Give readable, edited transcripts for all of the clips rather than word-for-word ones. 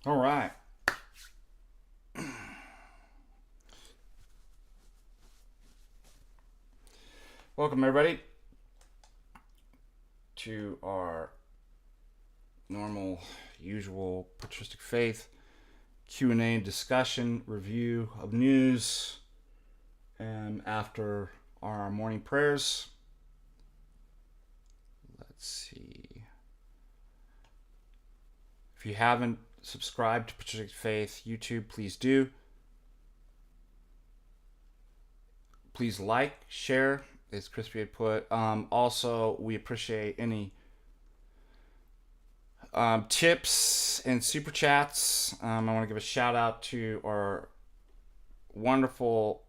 All right. Welcome, everybody, to our normal, usual Patristic Faith Q&A discussion, review of news, and after our morning prayers. Let's see. If you haven't subscribed to Patristic Faith YouTube, please do. Please like, share, as Crispy had put. Also, we appreciate any tips and super chats. I want to give a shout out to our wonderful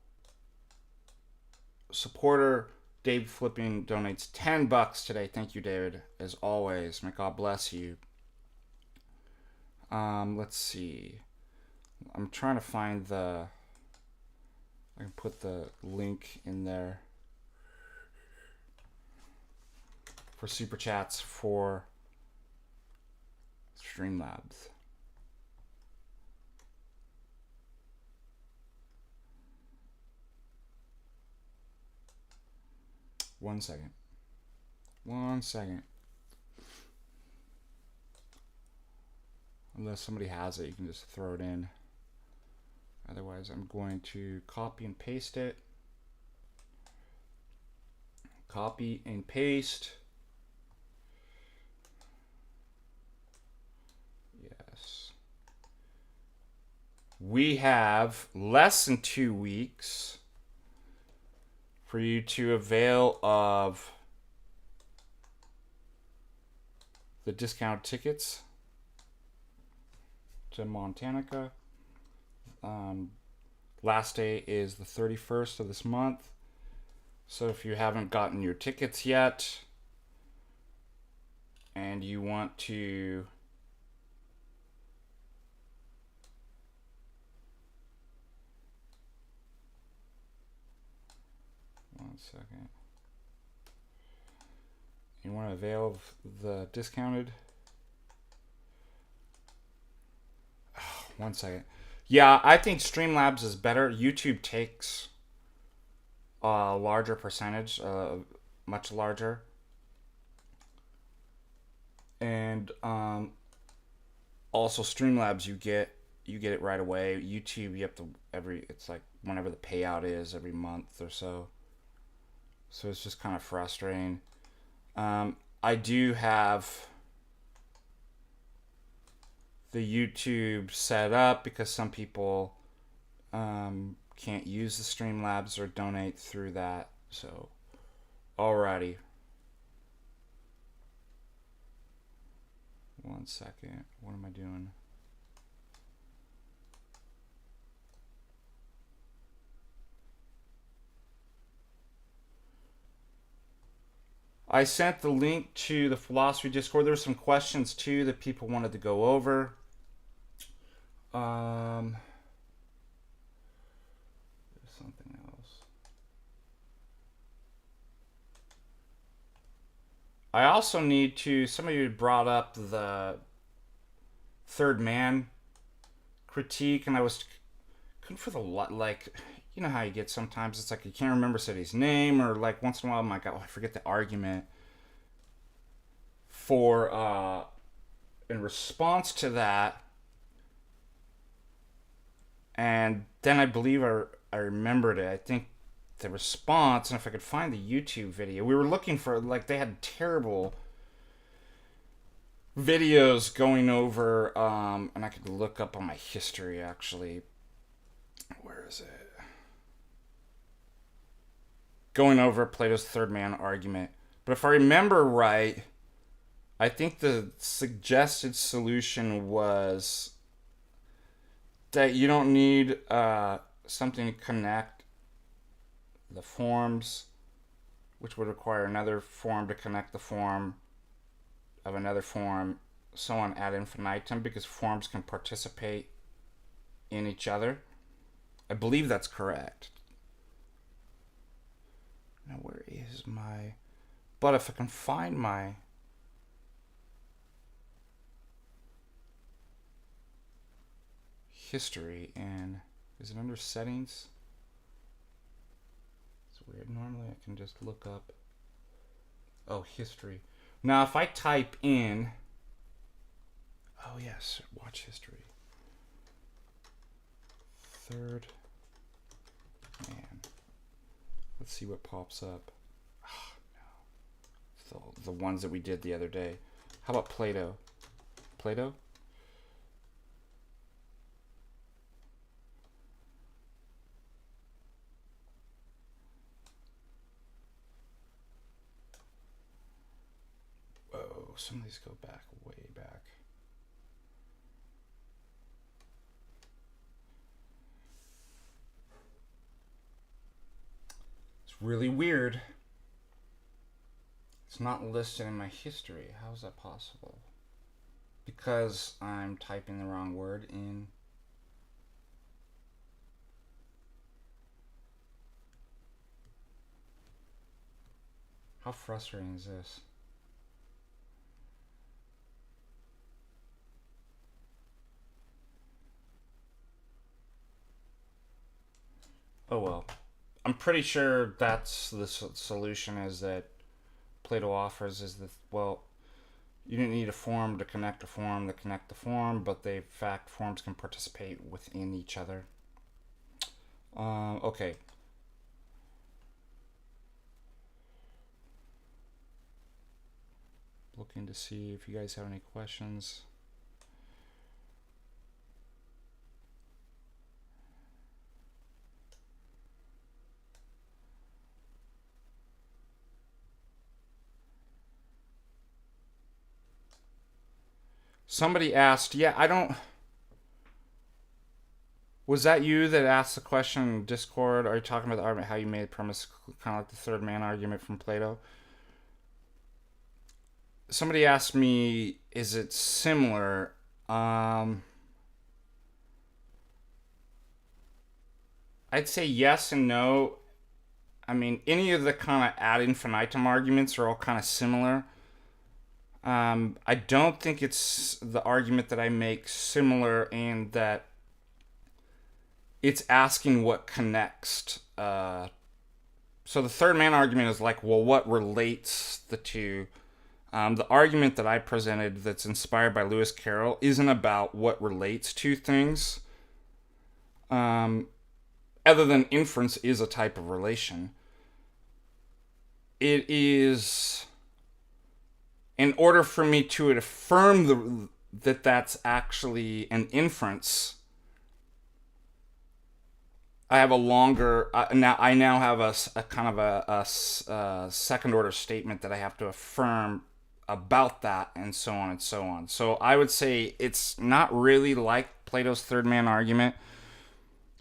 supporter, Dave Flipping donates $10 today. Thank you, David, as always. May God bless you. Let's see. I'm trying to find I can put the link in there for super chats for Streamlabs. One second. Unless somebody has it, you can just throw it in. Otherwise, I'm going to copy and paste it. Copy and paste. Yes. We have less than 2 weeks for you to avail of the discounted tickets to MontaNIKA. Last day is the 31st of this month. So if you haven't gotten your tickets yet and you want to one second. You want to avail of the discounted? One second. Yeah, I think Streamlabs is better. YouTube takes a larger percentage, much larger. And also Streamlabs, you get it right away. YouTube, you have to it's like whenever the payout is every month or so. So it's just kind of frustrating. I do have the YouTube set up because some people can't use the Streamlabs or donate through that. So, alrighty. One second. What am I doing? I sent the link to the Philosophy Discord. There were some questions too that people wanted to go over. There's something else. I also need to. Some of you brought up the third man critique, and I was couldn't for the like. You know how you get sometimes it's like you can't remember somebody's name, or like once in a while I'm like, oh, I forget the argument for in response to that. And then I believe I remembered it. I think the response, and if I could find the YouTube video, we were looking for, like, they had terrible videos going over, and I could look up on my history actually. Where is it? Going over Plato's third man argument. But if I remember right, I think the suggested solution was that you don't need something to connect the forms, which would require another form to connect the form of another form, so on ad infinitum, because forms can participate in each other. I believe that's correct. Now, where is my... But if I can find my... history, and is it under settings? It's weird. Normally I can just look up. Oh, history. Now if I type in, oh yes, watch history. Third man. Let's see what pops up. Oh, no. The ones that we did the other day. How about Plato? Plato? Whoa, some of these go back, way back. It's really weird. It's not listed in my history. How is that possible? Because I'm typing the wrong word in. How frustrating is this? Oh well. I'm pretty sure that's the solution is that Plato offers is that, well, you didn't need a form to connect a form to connect the form, but in fact forms can participate within each other. Okay. Looking to see if you guys have any questions. Somebody asked, was that you that asked the question in Discord? Are you talking about the argument, how you made the premise kind of like the third man argument from Plato? Somebody asked me, is it similar? I'd say yes and no. I mean, any of the kind of ad infinitum arguments are all kind of similar. I don't think it's the argument that I make similar in that it's asking what connects. So the third man argument is like, well, what relates the two? The argument that I presented that's inspired by Lewis Carroll isn't about what relates to things. Other than inference is a type of relation. It is... in order for me to affirm that that's actually an inference, I have a longer. I now have a kind of a second order statement that I have to affirm about that, and so on and so on. So I would say it's not really like Plato's third man argument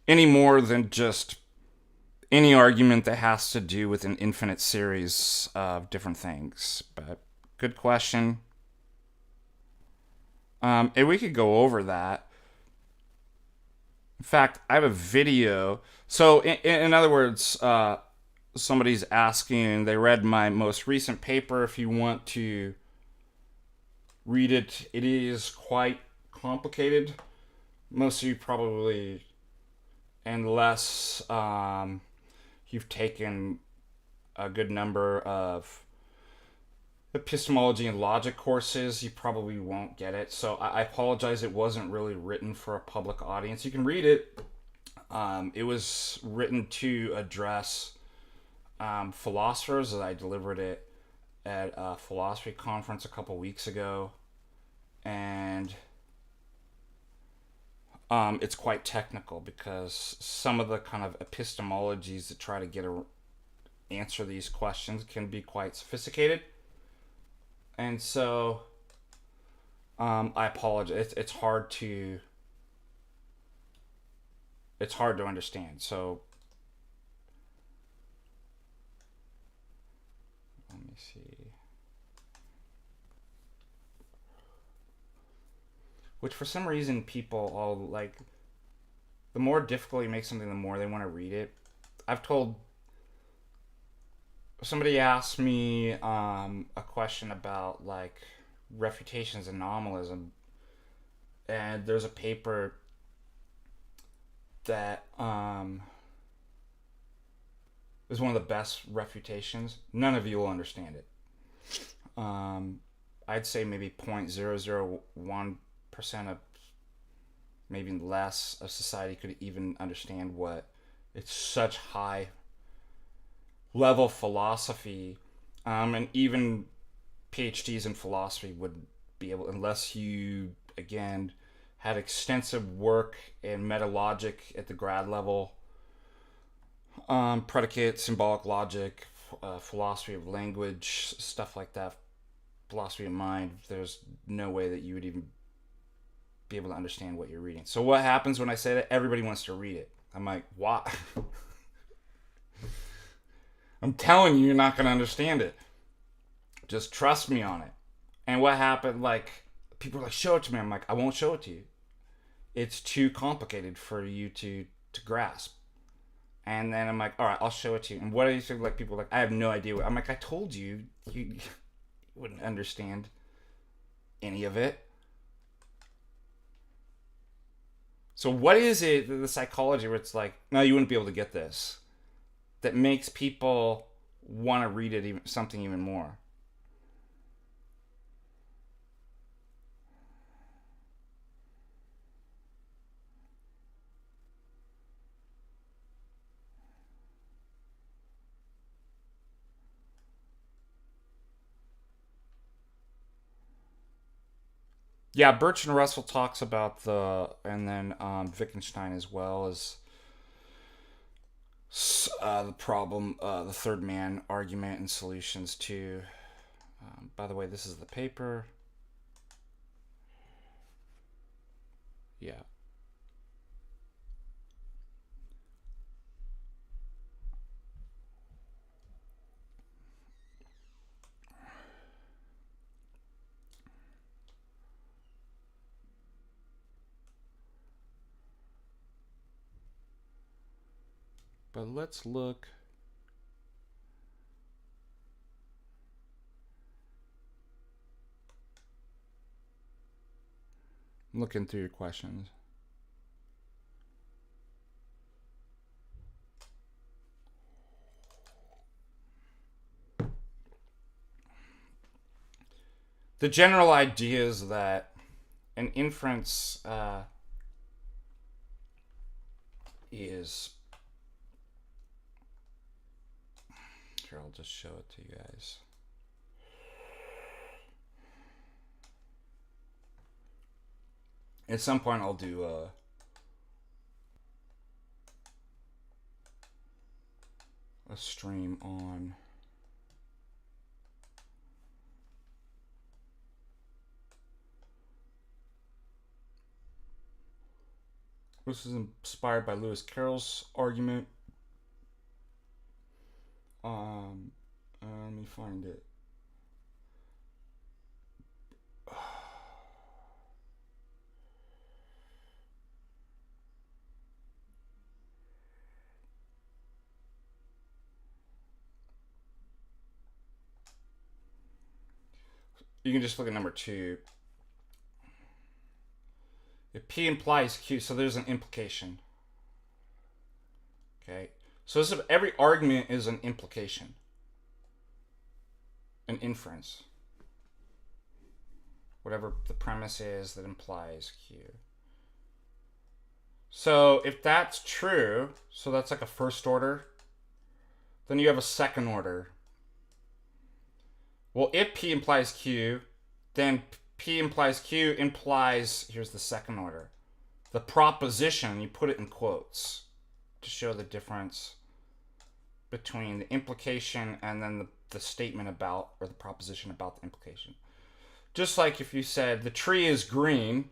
any more than just any argument that has to do with an infinite series of different things. But good question. And we could go over that. In fact, I have a video. So, in other words, somebody's asking, they read my most recent paper. If you want to read it, it is quite complicated. Most of you probably, unless you've taken a good number of epistemology and logic courses, you probably won't get it. So I apologize, it wasn't really written for a public audience. You can read it. It was written to address philosophers, as I delivered it at a philosophy conference a couple weeks ago. And it's quite technical because some of the kind of epistemologies that try to answer these questions can be quite sophisticated. And so, I apologize. It's hard to understand. So, let me see. Which for some reason people all like, the more difficult you make something, the more they want to read it. I've told... Somebody asked me a question about like refutations and nominalism, and there's a paper that is one of the best refutations. None of you will understand it. I'd say maybe 0.001% of, maybe less, of society could even understand what it's such high level philosophy, and even PhDs in philosophy would be able, unless you again had extensive work in metalogic at the grad level, predicate, symbolic logic, philosophy of language, stuff like that, philosophy of mind. There's no way that you would even be able to understand what you're reading. So what happens when I say that? Everybody wants to read it. I'm like, why? I'm telling you, you're not going to understand it. Just trust me on it. And what happened, like, people are like, show it to me. I'm like, I won't show it to you. It's too complicated for you to grasp. And then I'm like, all right, I'll show it to you. And what do you think? Like, people are like, I have no idea. I'm like, I told you, you wouldn't understand any of it. So what is it, the psychology where it's like, no, you wouldn't be able to get this, that makes people want to read it, something even more? Yeah, Bertrand Russell talks about and then Wittgenstein as well as the problem, the third man argument and solutions to. By the way, this is the paper. Yeah. But let's look. I'm looking through your questions. The general idea is that an inference is. Here, I'll just show it to you guys. At some point, I'll do a stream on this is inspired by Lewis Carroll's argument. Let me find it. You can just look at number 2. If P implies Q, so there's an implication. Okay, so this is, every argument is an implication, an inference. Whatever the premise is that implies Q. So if that's true, so that's like a first order, then you have a second order. Well, if P implies Q, then P implies Q implies, here's the second order, the proposition, you put it in quotes to show the difference between the implication and then the statement about, or the proposition about the implication. Just like if you said the tree is green,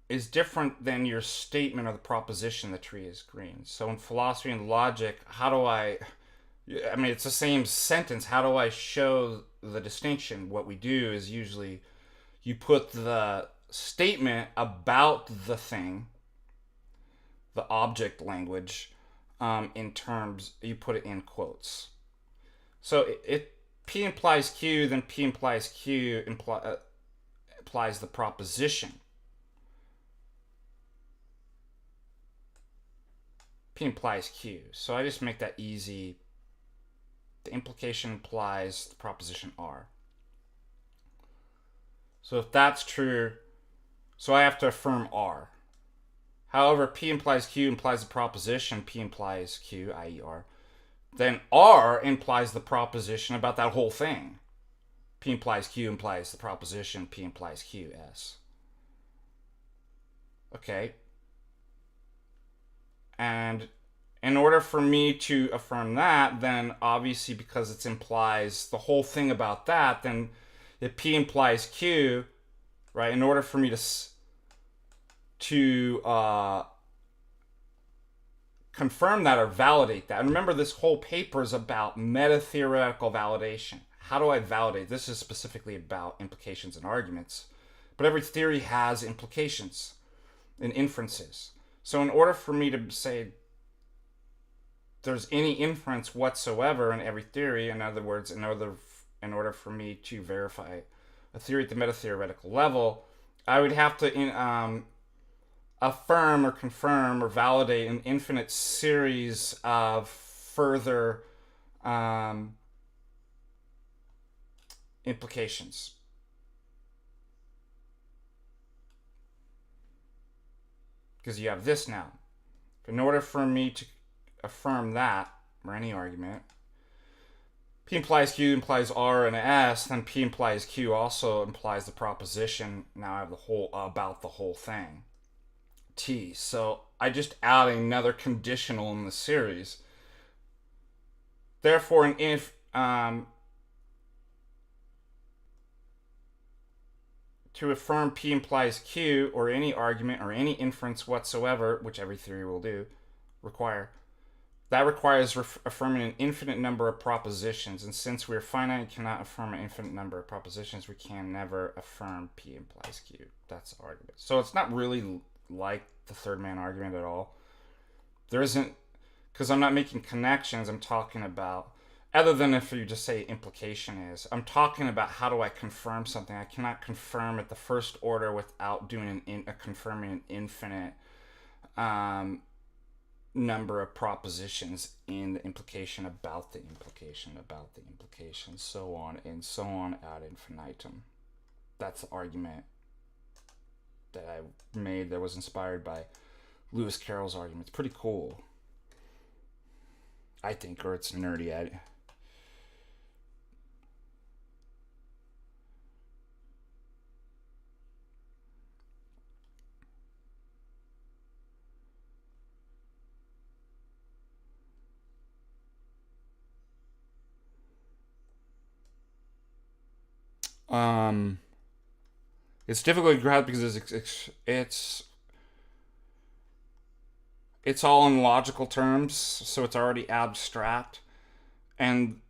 is different than your statement or the proposition the tree is green. So in philosophy and logic, how do I mean, it's the same sentence. How do I show the distinction? What we do is usually you put the statement about the thing, the object language, in terms, you put it in quotes. So if P implies Q, then P implies Q implies the proposition. P implies Q. So I just make that easy. The implication implies the proposition R. So if that's true, so I have to affirm R. However, P implies Q implies the proposition P implies Q, i.e. R. Then R implies the proposition about that whole thing. P implies Q implies the proposition P implies Q, S. Okay. And in order for me to affirm that, then obviously because it implies the whole thing about that, then if P implies Q, right, in order for me to confirm that or validate that. And remember, this whole paper is about meta-theoretical validation. How do I validate? This is specifically about implications and arguments. But every theory has implications and inferences. So in order for me to say there's any inference whatsoever in every theory, in other words, in order for me to verify a theory at the meta-theoretical level, I would have to affirm or confirm or validate an infinite series of further implications. Because you have this now. In order for me to affirm that, or any argument, P implies Q implies R and S, then P implies Q also implies the proposition. Now I have the whole about the whole thing. T. So I just add another conditional in the series. Therefore, if to affirm P implies Q, or any argument or any inference whatsoever, which every theory will requires affirming an infinite number of propositions. And since we're finite and cannot affirm an infinite number of propositions, we can never affirm P implies Q. That's the argument. So it's not really like the third man argument at all. There isn't, because I'm not making connections. I'm talking about, other than if you just say implication is, I'm talking about how do I confirm something. I cannot confirm at the first order without doing confirming an infinite number of propositions in the implication about the implication about the implication, so on and so on ad infinitum. That's the argument that I made that was inspired by Lewis Carroll's argument. It's pretty cool, I think, or it's nerdy. It's difficult to grasp because it's all in logical terms, so it's already abstract. And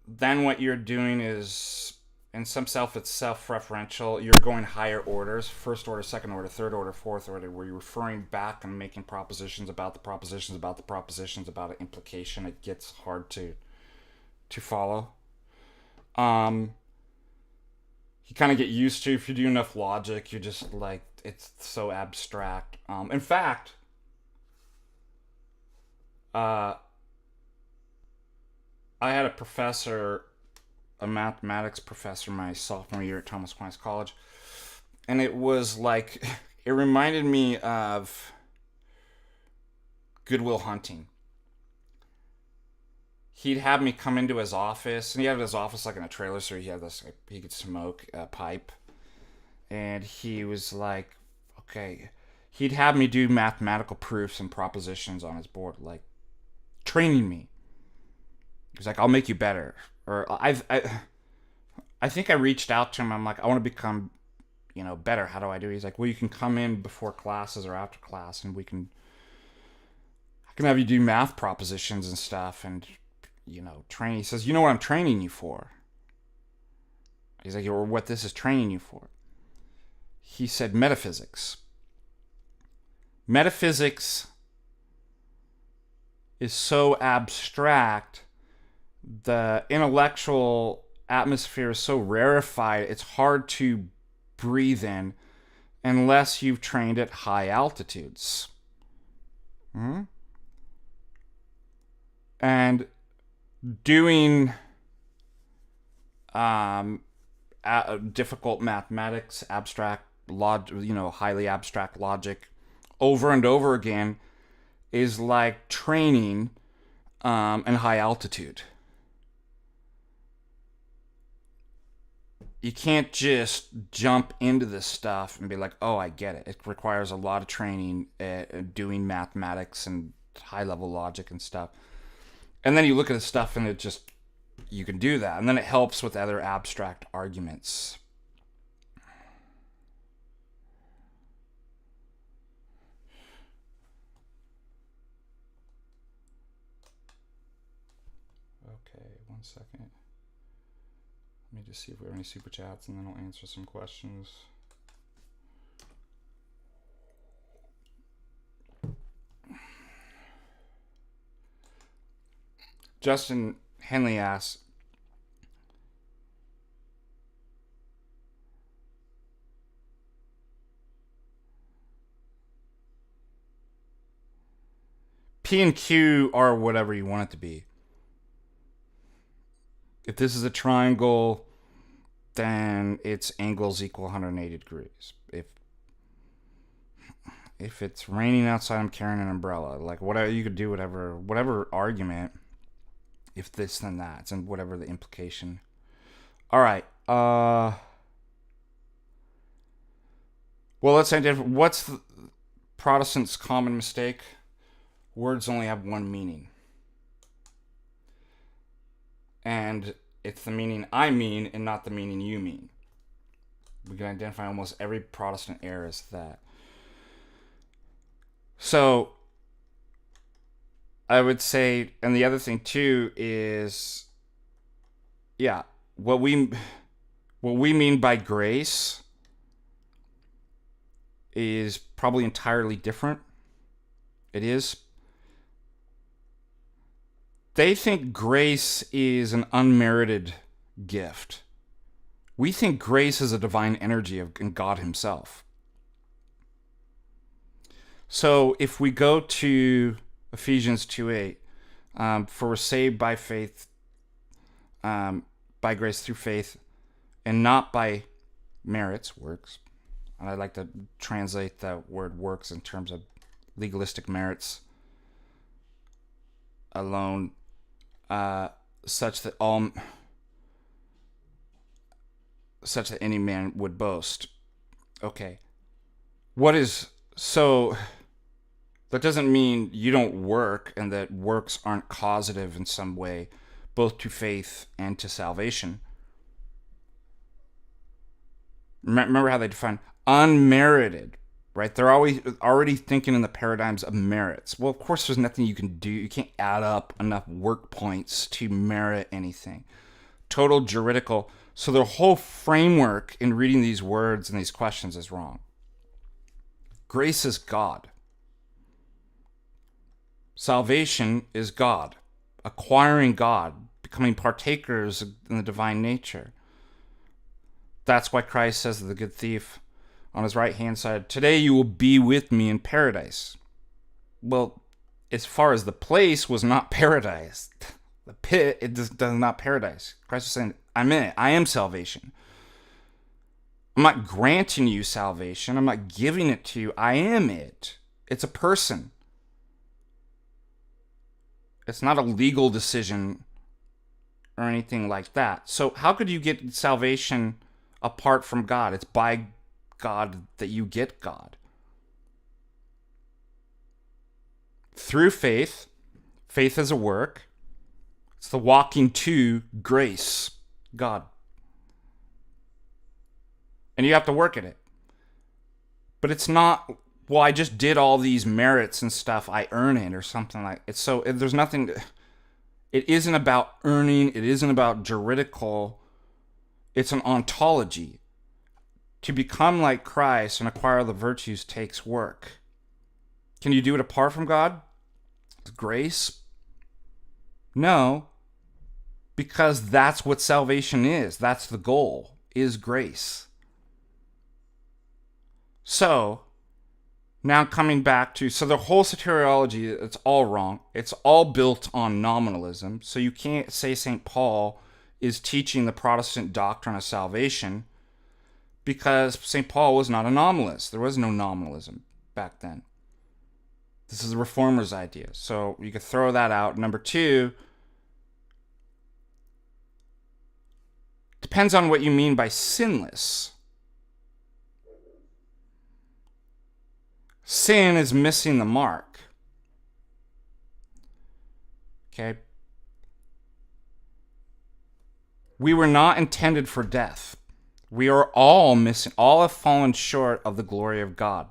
then what you're doing is, in some self, it's self-referential. You're going higher orders, first order, second order, third order, fourth order, where you're referring back and making propositions about the propositions about the propositions about an implication. It gets hard to follow. You kind of get used to, if you do enough logic, you're just like, it's so abstract. In fact, I had a professor, a mathematics professor, my sophomore year at Thomas Aquinas College, and it was like, it reminded me of Good Will Hunting. He'd have me come into his office, and he had his office like in a trailer, so he had this, he could smoke a pipe, and he was like, okay, he'd have me do mathematical proofs and propositions on his board, like training me. He was like, I'll make you better. Or I think I reached out to him. I'm like, I want to become, better. How do I do it? He's like, well, you can come in before classes or after class, and I can have you do math propositions and stuff, and train. He says, you know what I'm training you for? He's like, or what this is training you for? He said, metaphysics. Metaphysics is so abstract, the intellectual atmosphere is so rarefied, it's hard to breathe in unless you've trained at high altitudes. And doing difficult mathematics, abstract highly abstract logic over and over again is like training in high altitude. You can't just jump into this stuff and be like, oh, I get it. It requires a lot of training at doing mathematics and high level logic and stuff. And then you look at the stuff and it just, you can do that. And then it helps with other abstract arguments. Okay, 1 second. Let me just see if we have any super chats and then I'll answer some questions. Justin Henley asks, P and Q are whatever you want it to be. If this is a triangle, then its angles equal 180 degrees. If it's raining outside, I'm carrying an umbrella. Like, whatever, you could do whatever argument. If this, then that, and whatever the implication. All right. Well, let's say what's the Protestants' common mistake? Words only have one meaning. And it's the meaning I mean and not the meaning you mean. We can identify almost every Protestant error as that. So, I would say, and the other thing too is, yeah, what we mean by grace is probably entirely different. It is. They think grace is an unmerited gift. We think grace is a divine energy in God himself. So if we go to Ephesians 2:8, for we're saved by faith, by grace through faith, and not by merits, works. And I like to translate that word works in terms of legalistic merits alone, such that any man would boast. Okay. So that doesn't mean you don't work and that works aren't causative in some way, both to faith and to salvation. Remember how they define unmerited, right? They're always already thinking in the paradigms of merits. Well, of course, there's nothing you can do. You can't add up enough work points to merit anything. Total juridical. So the whole framework in reading these words and these questions is wrong. Grace is God. Salvation is God. Acquiring God. Becoming partakers in the divine nature. That's why Christ says to the good thief on his right hand side, today you will be with me in paradise. Well, as far as the place was not paradise. The pit, it does not paradise. Christ is saying, I'm in it. I am salvation. I'm not granting you salvation. I'm not giving it to you. I am it. It's a person. It's not a legal decision or anything like that. So how could you get salvation apart from God? It's by God that you get God. Through faith. Faith is a work. It's the walking to grace, God. And you have to work at it. But it's not, well, I just did all these merits and stuff, I earn it or something like it. So there's nothing, it isn't about earning, it isn't about juridical, it's an ontology. To become like Christ and acquire the virtues takes work. Can you do it apart from God? Grace? No. Because that's what salvation is. That's the goal, is grace. So, Now coming back to, so the whole soteriology, it's all wrong. It's all built on nominalism. So you can't say St. Paul is teaching the Protestant doctrine of salvation, because St. Paul was not a nominalist. There was no nominalism back then. This is the Reformers' idea. So you could throw that out. Number two, depends on what you mean by sinless. Sin is missing the mark. Okay? We were not intended for death. We are all missing, all have fallen short of the glory of God,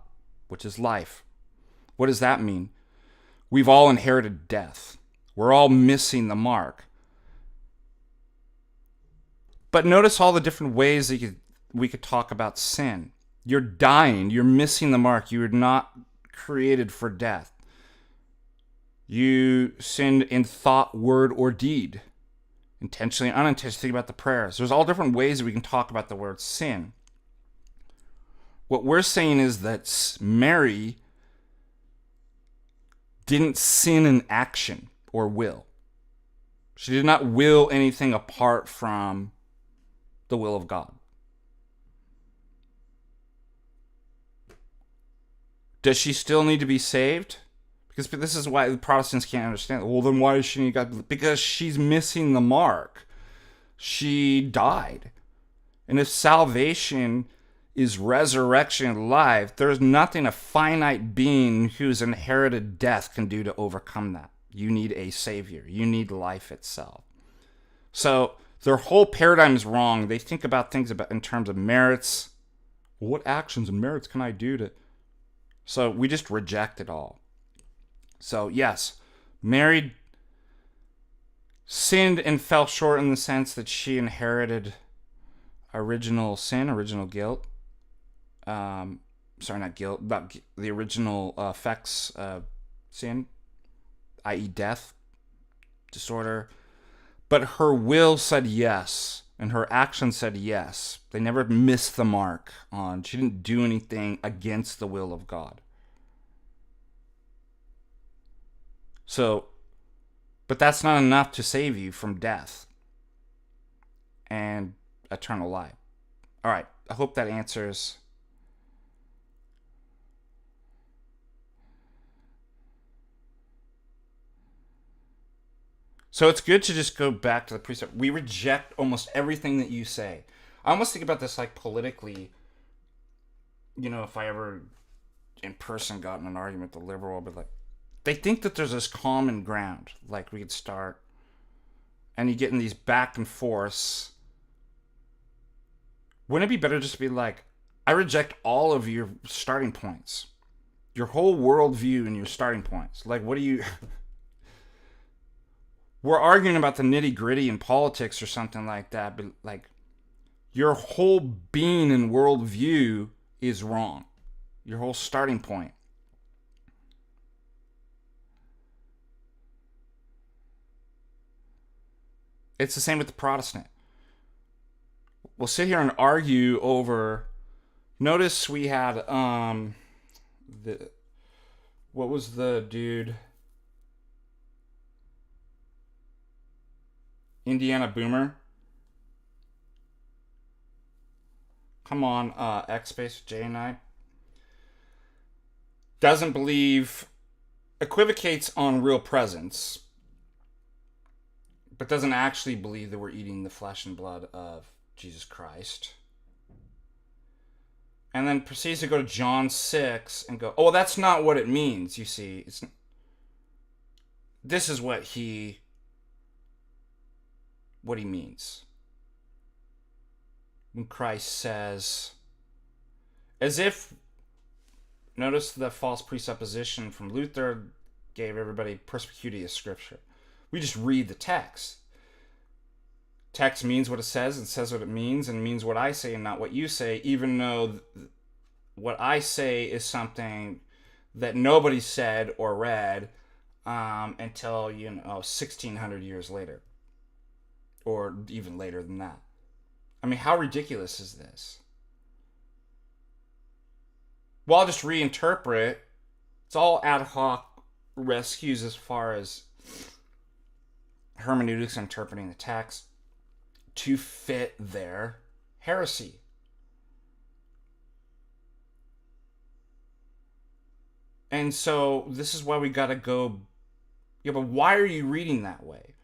which is life. What does that mean? We've all inherited death. We're all missing the mark. But notice all the different ways that we could talk about sin. You're dying. You're missing the mark. You were not created for death. You sinned in thought, word, or deed. Intentionally and unintentionally. Think about the prayers. There's all different ways that we can talk about the word sin. What we're saying is that Mary didn't sin in action or will. She did not will anything apart from the will of God. Does she still need to be saved? Because this is why the Protestants can't understand. Well, then why does she need God? Because she's missing the mark. She died. And if salvation is resurrection and life, there's nothing a finite being who's inherited death can do to overcome that. You need a savior. You need life itself. So their whole paradigm is wrong. They think about things in terms of merits. What actions and merits can I do to... So we just reject it all. So yes, Mary sinned and fell short in the sense that she inherited original sin, original guilt. Not the original effects of sin, i.e. death, disorder. But her will said yes, and her action said yes. They never missed the mark on. She didn't do anything against the will of God. So, but that's not enough to save you from death and eternal life. All right, I hope that answers. So it's good to just go back to the precept. We reject almost everything that you say. I almost think about this like politically. You know, if I ever in person got in an argument with the liberal, I'd be like, they think that there's this common ground, like we could start, and you get in these back and forths. Wouldn't it be better just to be like, I reject all of your starting points, your whole worldview and your starting points. Like, what do you... We're arguing about the nitty gritty in politics or something like that, but like, your whole being and worldview is wrong. Your whole starting point. It's the same with the Protestant. We'll sit here and argue over... Notice we had, what was the dude? Indiana Boomer. Come on, X space J and I. Doesn't believe... Equivocates on real presence, but doesn't actually believe that we're eating the flesh and blood of Jesus Christ. And then proceeds to go to John 6 and go, oh, that's not what it means, you see. This is what he means. When Christ says, as if, notice the false presupposition from Luther gave everybody perspicuity of Scripture. We just read the text. Text means what it says and says what it means and means what I say and not what you say, even though what I say is something that nobody said or read until, 1,600 years later. Or even later than that. I mean, how ridiculous is this? Well, I'll just reinterpret It's all ad hoc rescues as far as hermeneutics interpreting the text to fit their heresy. And so this is why we got to go, yeah, but why are you reading that way?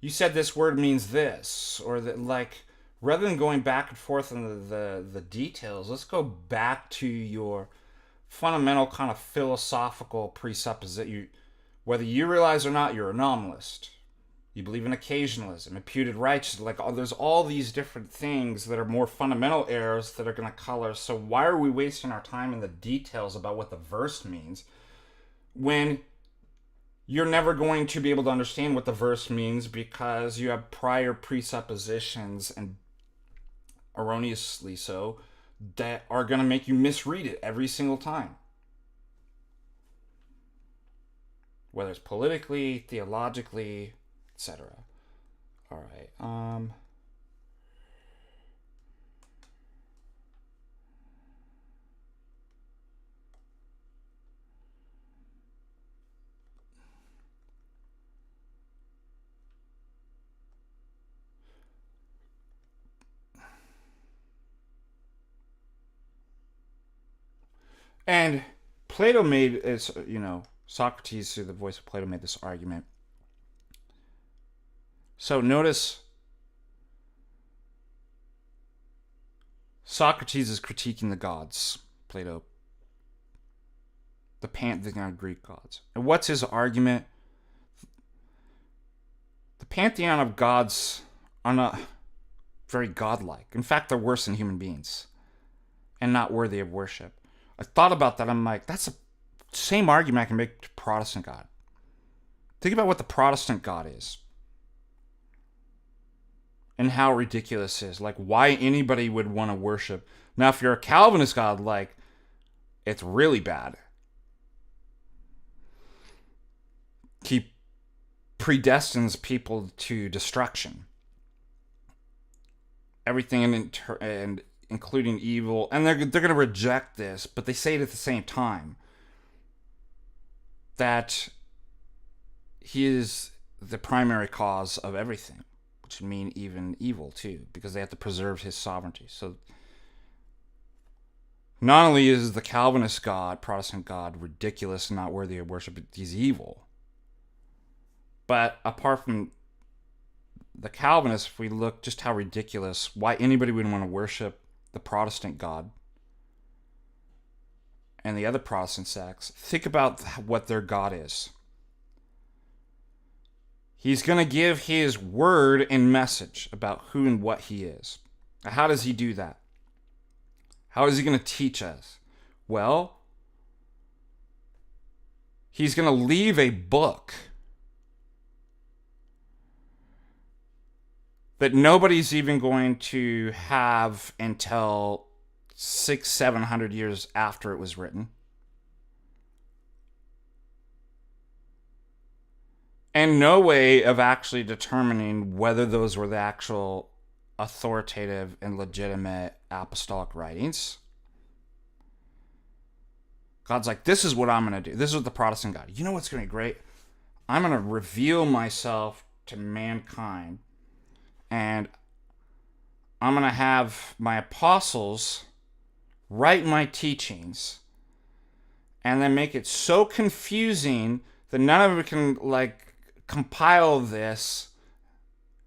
You said this word means this, or that, like, rather than going back and forth in the details, let's go back to your fundamental kind of philosophical presupposition. Whether you realize or not, you're a nominalist. You believe in occasionalism, imputed righteousness. Like, there's all these different things that are more fundamental errors that are going to color. So why are we wasting our time in the details about what the verse means when you're never going to be able to understand what the verse means because you have prior presuppositions, and erroneously so, that are going to make you misread it every single time. Whether it's politically, theologically, etc. All right. And Plato made, Socrates, through the voice of Plato, made this argument. So notice Socrates is critiquing the gods, Plato, the pantheon of Greek gods. And what's his argument? The pantheon of gods are not very godlike. In fact, they're worse than human beings and not worthy of worship. I thought about that. I'm like, that's the same argument I can make to Protestant God. Think about what the Protestant God is and how ridiculous it is. Like, why anybody would want to worship. Now, if you're a Calvinist God, like, it's really bad. He predestines people to destruction. Everything and including evil. And they're going to reject this, but they say it at the same time. That he is the primary cause of everything. Which would mean even evil, too. Because they have to preserve his sovereignty. So, not only is the Calvinist God, Protestant God, ridiculous and not worthy of worship, but he's evil. But apart from the Calvinists, if we look just how ridiculous, why anybody would want to worship the Protestant God and the other Protestant sects, think about what their God is. He's going to give his word and message about who and what he is. How does he do that? How is he going to teach us? Well, he's going to leave a book that nobody's even going to have until 600-700 years after it was written. And no way of actually determining whether those were the actual authoritative and legitimate apostolic writings. God's like, this is what I'm going to do. This is what the Protestant God. You know what's going to be great? I'm going to reveal myself to mankind. And I'm going to have my apostles write my teachings. And then make it so confusing that none of it can, compile this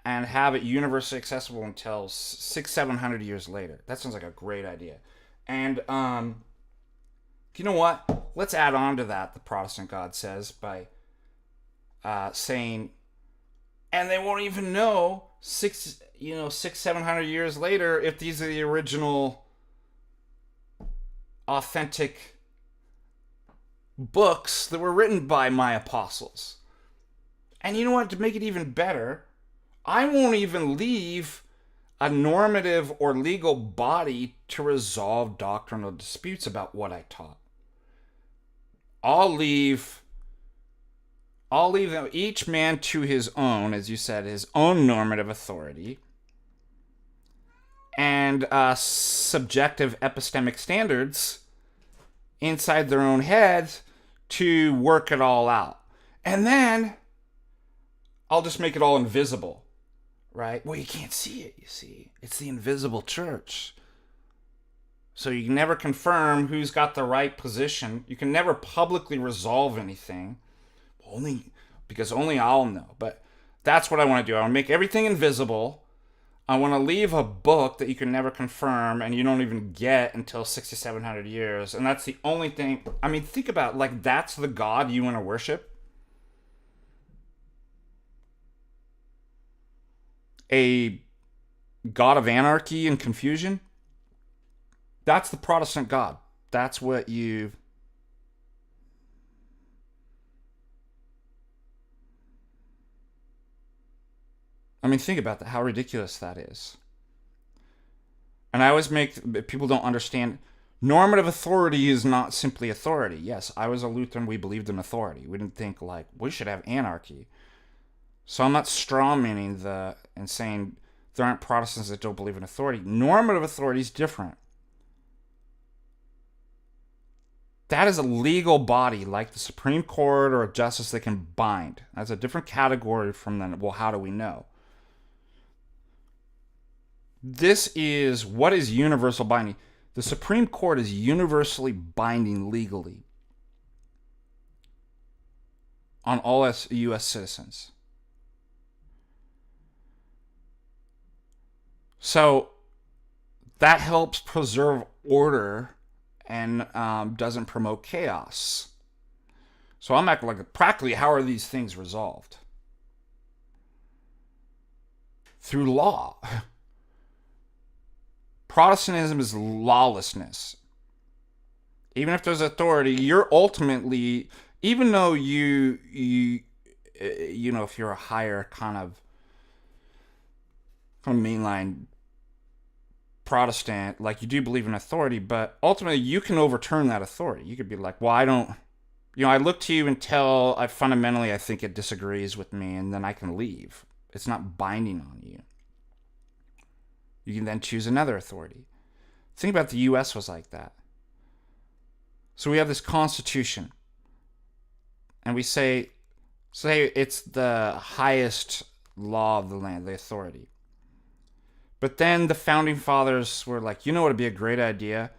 and have it universally accessible until 600-700 years later. That sounds like a great idea. And you know what? Let's add on to that, the Protestant God says, by saying, and they won't even know 600-700 years later if these are the original authentic books that were written by my apostles. And you know what? To make it even better, I won't even leave a normative or legal body to resolve doctrinal disputes about what I taught. I'll leave them, each man to his own, as you said, his own normative authority and subjective epistemic standards inside their own heads to work it all out. And then I'll just make it all invisible, right? Well, you can't see it, you see. It's the invisible church. So you can never confirm who's got the right position. You can never publicly resolve anything. Because only I'll know. But that's what I want to do. I want to make everything invisible. I want to leave a book that you can never confirm and you don't even get until 6,700 years. And that's the only thing. I mean, think about it. Like, that's the God you want to worship? A God of anarchy and confusion? That's the Protestant God. That's what you... I mean, think about that, how ridiculous that is. And I always make... People don't understand... Normative authority is not simply authority. Yes, I was a Lutheran. We believed in authority. We didn't think, like, we should have anarchy. So I'm not strawmanning and saying there aren't Protestants that don't believe in authority. Normative authority is different. That is a legal body like the Supreme Court or a justice that can bind. That's a different category from then. Well, how do we know? This is what is universal binding. The Supreme Court is universally binding legally on all U.S. citizens. So that helps preserve order and doesn't promote chaos. So I'm acting like, practically, how are these things resolved? Through law. Protestantism is lawlessness. Even if there's authority, you're ultimately, even though you know, if you're a higher kind of mainline Protestant, like, you do believe in authority, but ultimately you can overturn that authority. You could be like, well, I don't, I look to you until I think it disagrees with me, and then I can leave. It's not binding on you. You can then choose another authority. Think about the U.S. was like that. So we have this Constitution, and we say it's the highest law of the land, the authority. But then the founding fathers were like, you know what would be a great idea?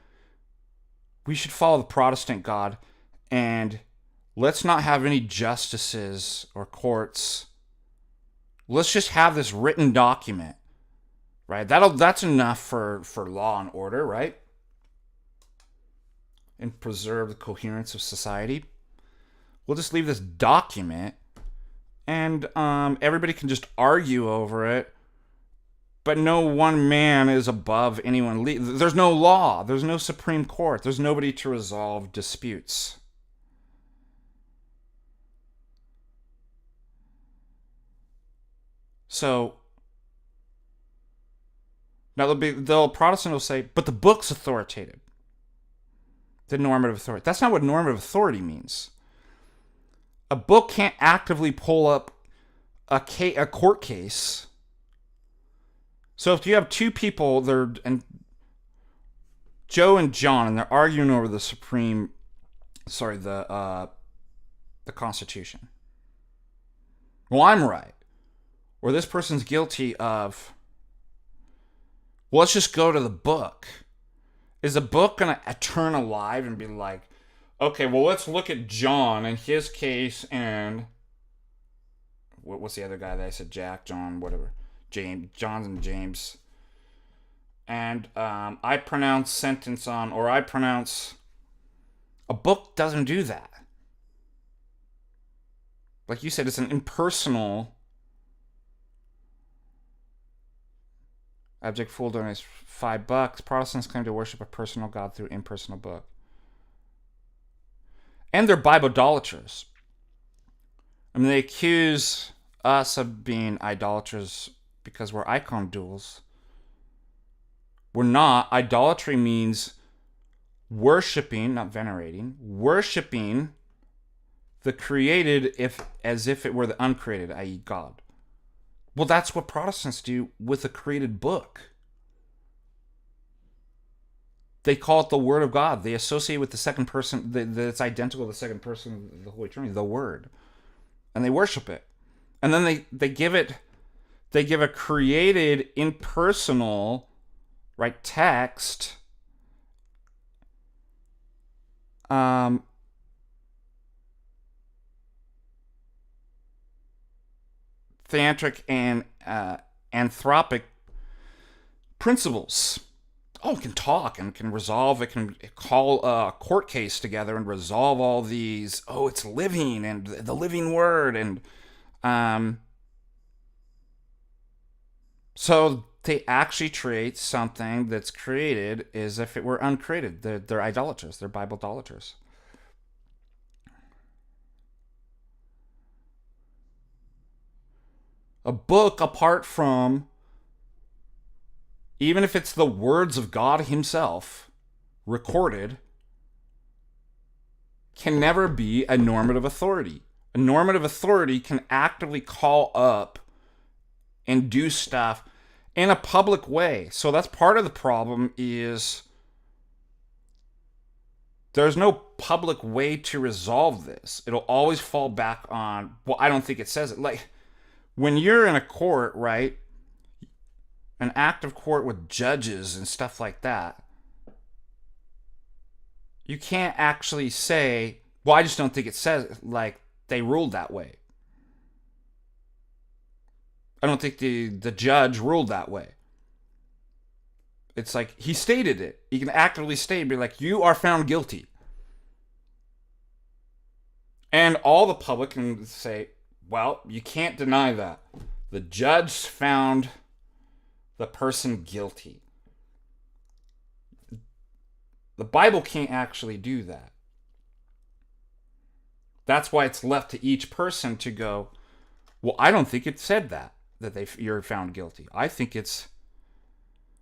We should follow the Protestant God, and let's not have any justices or courts. Let's just have this written document, right? That's enough for law and order, right? And preserve the coherence of society. We'll just leave this document, and everybody can just argue over it. But no one man is above anyone. There's no law. There's no Supreme Court. There's nobody to resolve disputes. So now the Protestant will say, but the book's authoritative. The normative authority. That's not what normative authority means. A book can't actively pull up a court case. So if you have two people, Joe and John, and they're arguing over the Constitution. Well, I'm right. Or this person's guilty of, well, let's just go to the book. Is the book going to turn alive and be like, okay, well, let's look at John and his case and, what's the other guy that I said? Jack, John, whatever. John and James, and I pronounce sentence on, or I pronounce, a book doesn't do that. Like you said, it's an impersonal, abject fool donates $5. Protestants claim to worship a personal God through impersonal book. And they're Bible-idolaters. I mean, they accuse us of being idolaters because we're icon duels. We're not. Idolatry means worshiping, not venerating, worshiping the created as if it were the uncreated, i.e. God. Well, that's what Protestants do with a created book. They call it the Word of God. They associate with the second person, that it's identical to the second person of the Holy Trinity, the Word. And they worship it. And then they give a created, impersonal, right, text, theanthropic and anthropic principles. Oh, it can talk and can resolve. It can call a court case together and resolve all these. Oh, it's living and the living word. And so they actually treat something that's created as if it were uncreated. They're idolaters. They're Bible idolaters. A book, apart from, even if it's the words of God himself recorded, can never be a normative authority. A normative authority can actively call up and do stuff in a public way. So that's part of the problem, is there's no public way to resolve this. It'll always fall back on, well, I don't think it says it. Like, when you're in a court, right, an active court with judges and stuff like that, you can't actually say, well, I just don't think it says, like, they ruled that way. I don't think the judge ruled that way. It's like, he stated it. He can actively state, be like, you are found guilty. And all the public can say, well, you can't deny that. The judge found the person guilty. The Bible can't actually do that. That's why it's left to each person to go, well, I don't think it said that you're found guilty. I think it's...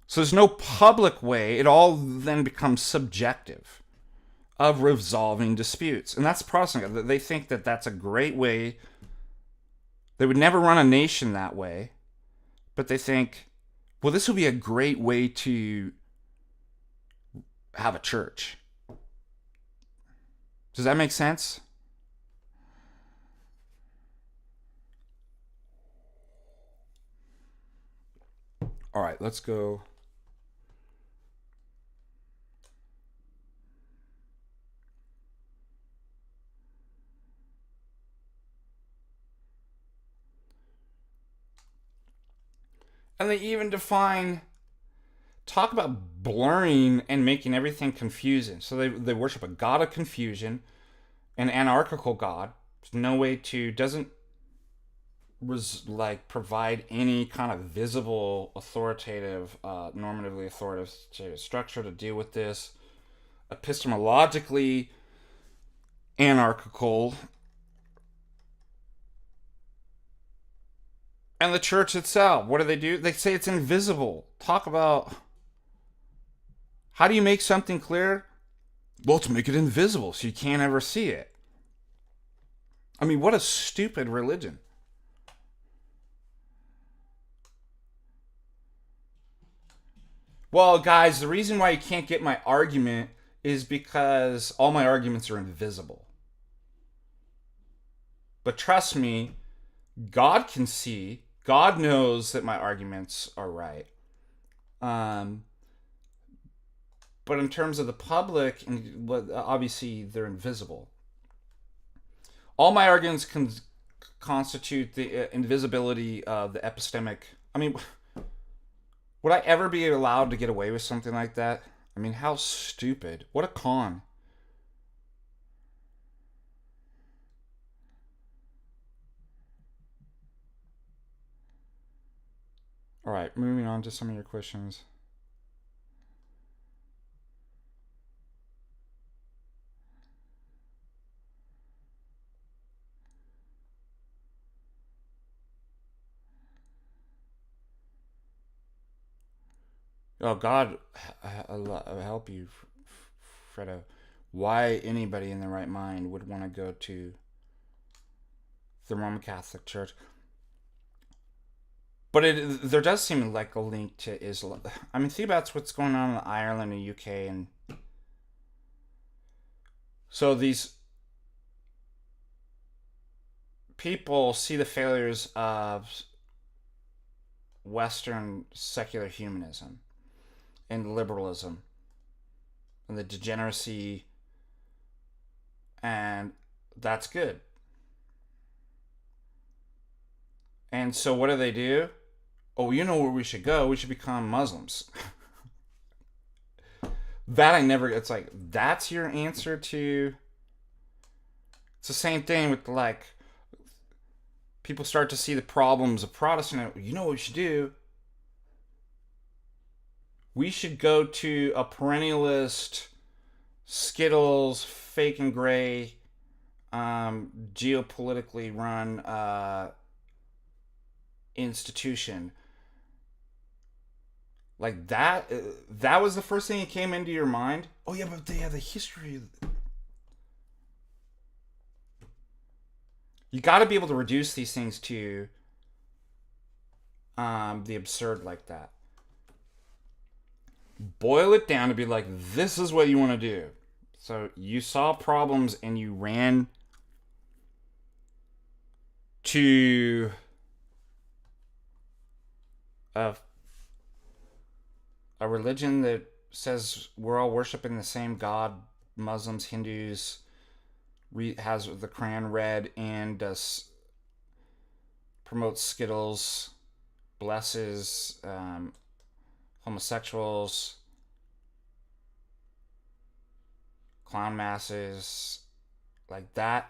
So there's no public way. It all then becomes subjective of resolving disputes. And that's Protestant. They think that that's a great way. They would never run a nation that way. But they think, well, this would be a great way to have a church. Does that make sense? All right, let's go. And they even talk about blurring and making everything confusing. So they worship a god of confusion, an anarchical god. There's no way to, doesn't provide any kind of visible, authoritative, normatively authoritative structure to deal with this. Epistemologically anarchical. And the church itself, what do? They say it's invisible. Talk about, how do you make something clear? Well, let's make it invisible so you can't ever see it. I mean, what a stupid religion. Well, guys, the reason why you can't get my argument is because all my arguments are invisible. But trust me, God can see. God knows that my arguments are right. But in terms of the public, obviously they're invisible. All my arguments can constitute the invisibility of the epistemic. I mean, would I ever be allowed to get away with something like that? I mean, how stupid. What a con. All right, moving on to some of your questions. Oh, God, I'll help you, Fredo. Why anybody in their right mind would want to go to the Roman Catholic Church? But there does seem like a link to Islam. I mean, think about what's going on in Ireland and UK, and so these people see the failures of Western secular humanism and liberalism and the degeneracy, and that's good. And so what do? Oh, you know where we should go? We should become Muslims. That I never, it's like, that's your answer to, it's the same thing with like, people start to see the problems of Protestant. You know what we should do? We should go to a perennialist, Skittles, fake and gray, geopolitically run institution. Like that, that was the first thing that came into your mind? Oh yeah, but they have the history. You got to be able to reduce these things to the absurd like that. Boil it down to be like, this is what you want to do. So you saw problems and you ran to a religion that says we're all worshiping the same God. Muslims, Hindus, has the Quran read and does promotes Skittles, blesses homosexuals, clown masses, like that.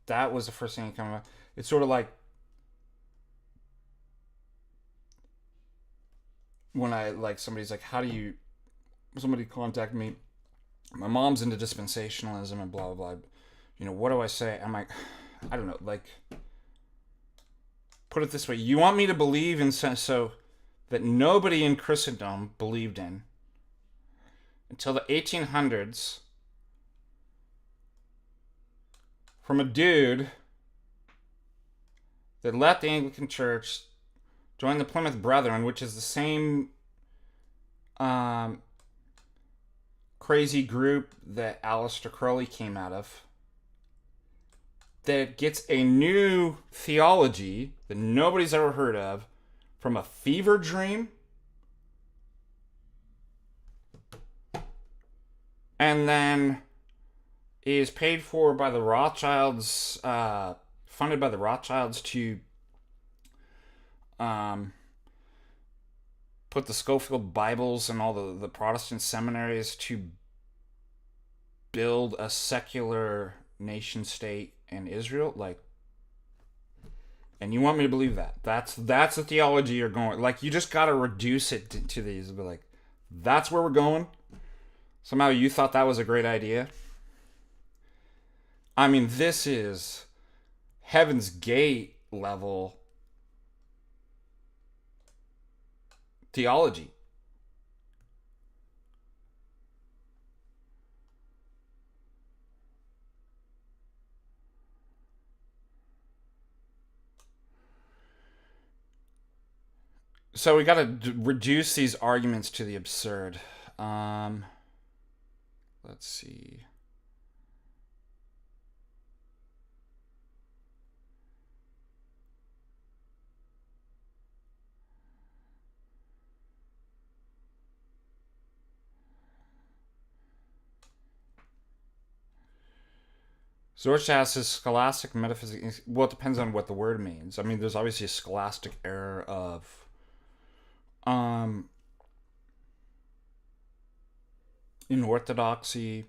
That was the first thing that came up. It's sort of like when I like somebody's like, how do you? Somebody contact me. My mom's into dispensationalism and blah blah blah. You know, what do I say? I'm like, I don't know. Like, put it this way: you want me to believe in so that nobody in Christendom believed in until the 1800s, from a dude that left the Anglican Church, joined the Plymouth Brethren, which is the same crazy group that Aleister Crowley came out of, that gets a new theology that nobody's ever heard of from a fever dream, and then is paid for by the Rothschilds, funded by the Rothschilds to put the Schofield Bibles in all the Protestant seminaries to build a secular nation state in Israel. Like, and you want me to believe that? That's the theology you're going. Like, you just got to reduce it to these. Be like, that's where we're going. Somehow you thought that was a great idea. I mean, this is Heaven's Gate level theology. So we got to reduce these arguments to the absurd. Let's see. Zoroaster is scholastic metaphysics. Well, it depends on what the word means. I mean, there's obviously a scholastic error of in orthodoxy,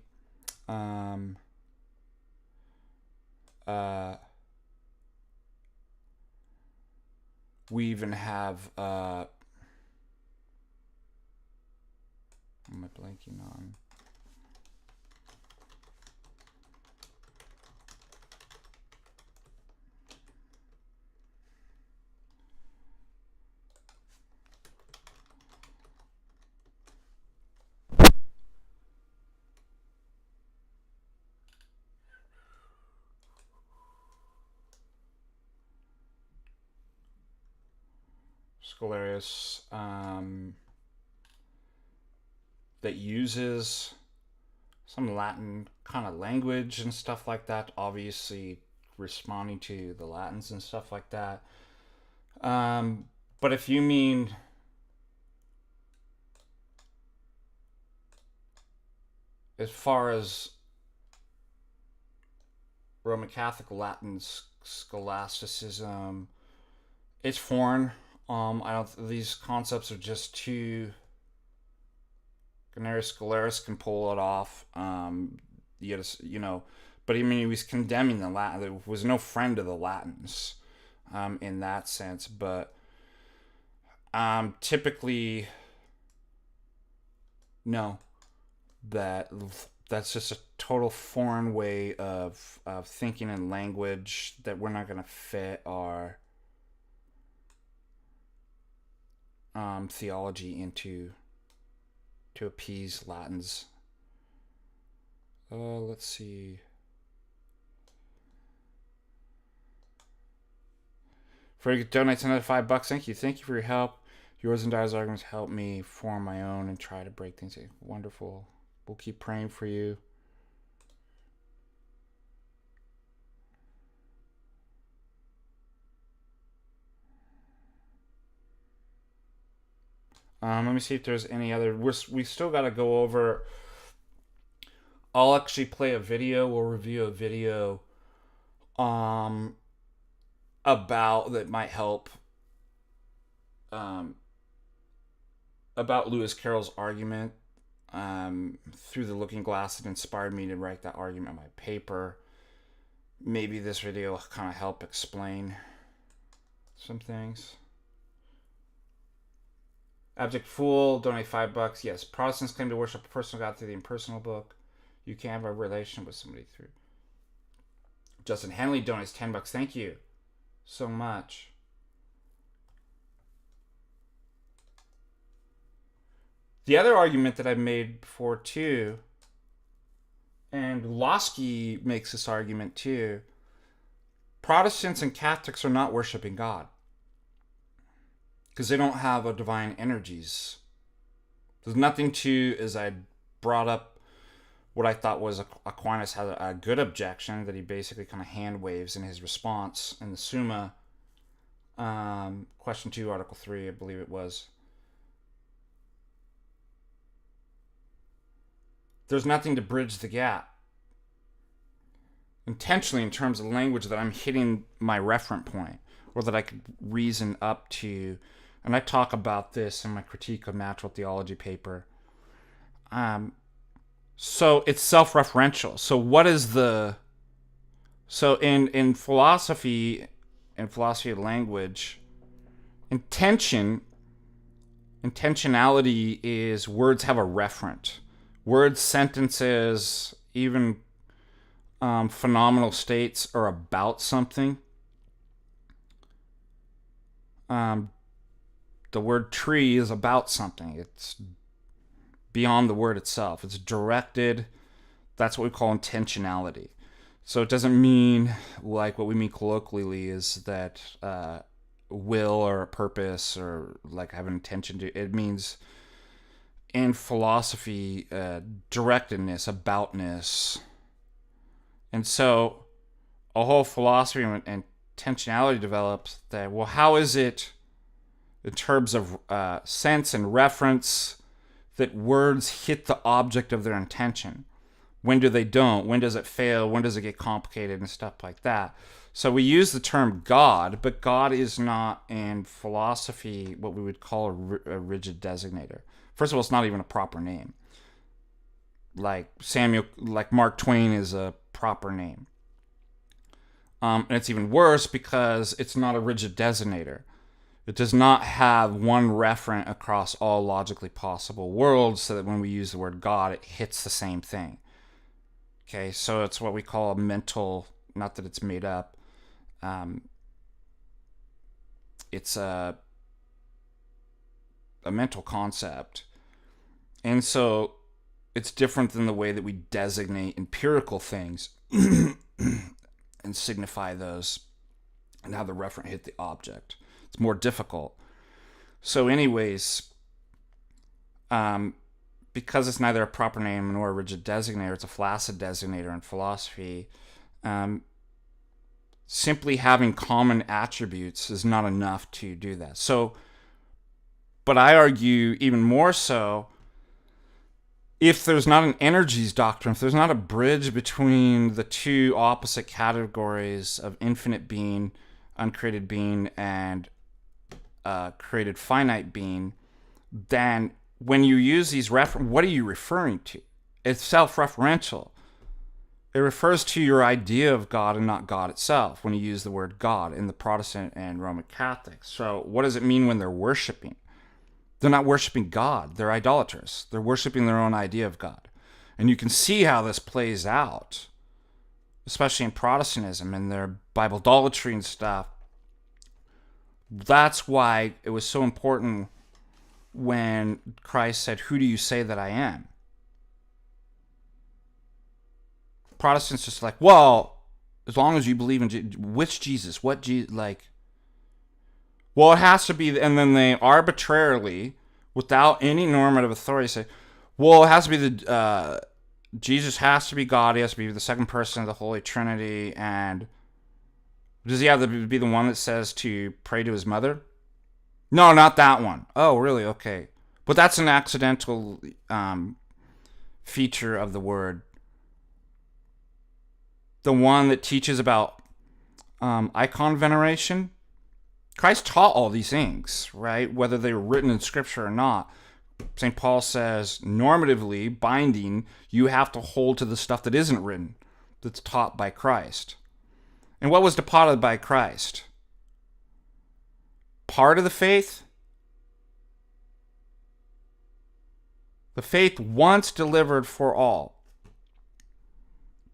we even have what am I blanking on? Scholarius, that uses some Latin kind of language and stuff like that, obviously responding to the Latins and stuff like that. But if you mean as far as Roman Catholic Latin scholasticism, it's foreign. I don't. These concepts are just too. Gnaeus Scholaris can pull it off. But I mean, he was condemning the Latin. There was no friend of the Latins, in that sense. But typically, no, that's just a total foreign way of thinking and language that we're not going to fit our theology into to appease Latins. Let's see. Frederick donates another $5. Thank you. Thank you for your help. Yours and Dyer's arguments help me form my own and try to break things. Wonderful. We'll keep praying for you. Let me see if there's any other. We still got to go over. I'll actually play a video. We'll review a video about that might help about Lewis Carroll's argument through the looking glass that inspired me to write that argument on my paper. Maybe this video will kind of help explain some things. Abject Fool, donate $5. Yes, Protestants claim to worship a personal God through the impersonal book. You can have a relation with somebody through. Justin Henley donates $10. Thank you so much. The other argument that I've made before too, and Losky makes this argument too, Protestants and Catholics are not worshiping God because they don't have a divine energies. There's nothing to, as I brought up what I thought was Aquinas had a good objection that he basically kind of hand waves in his response in the Summa, question 2, article 3, I believe it was. There's nothing to bridge the gap. Intentionally, in terms of language, that I'm hitting my referent point, or that I could reason up to. And I talk about this in my Critique of Natural Theology paper. So it's self-referential. So what is the... So in philosophy of language, intentionality is words have a referent. Words, sentences, even phenomenal states are about something. The word tree is about something. It's beyond the word itself. It's directed. That's what we call intentionality. So it doesn't mean like what we mean colloquially is that will or a purpose or like have an intention to. It means in philosophy, directedness, aboutness. And so a whole philosophy and intentionality develops that, well, how is it in terms of sense and reference that words hit the object of their intention? When do they don't? When does it fail? When does it get complicated and stuff like that? So we use the term God, but God is not in philosophy what we would call a rigid designator. First of all, it's not even a proper name. Like Mark Twain is a proper name. And it's even worse because it's not a rigid designator. It does not have one referent across all logically possible worlds so that when we use the word God, it hits the same thing. Okay, so it's what we call a mental, not that it's made up, it's a mental concept. And so it's different than the way that we designate empirical things and signify those and have the referent hit the object. It's more difficult. So anyways, because it's neither a proper name nor a rigid designator, it's a flaccid designator in philosophy. Simply having common attributes is not enough to do that. So, but I argue even more so, if there's not an energies doctrine, if there's not a bridge between the two opposite categories of infinite being, uncreated being, and created finite being, then when you use these what are you referring to? It's self-referential. It refers to your idea of God and not God itself when you use the word God in the Protestant and Roman Catholics. So what does it mean when they're worshiping? They're not worshiping God. They're idolaters. They're worshiping their own idea of God. And you can see how this plays out, especially in Protestantism and their Bible-idolatry and stuff. That's why it was so important when Christ said, "Who do you say that I am?" Protestants just like, well, as long as you believe in which Jesus, what Jesus, like, well, it has to be, and then they arbitrarily, without any normative authority, say, well, it has to be Jesus has to be God, he has to be the second person of the Holy Trinity, and does he have to be the one that says to pray to his mother? No, not that one. Oh, really? Okay. But that's an accidental feature of the word. The one that teaches about icon veneration. Christ taught all these things, right? Whether they were written in Scripture or not. St. Paul says, normatively, binding, you have to hold to the stuff that isn't written, that's taught by Christ. And what was deposited by Christ? Part of the faith? The faith once delivered for all.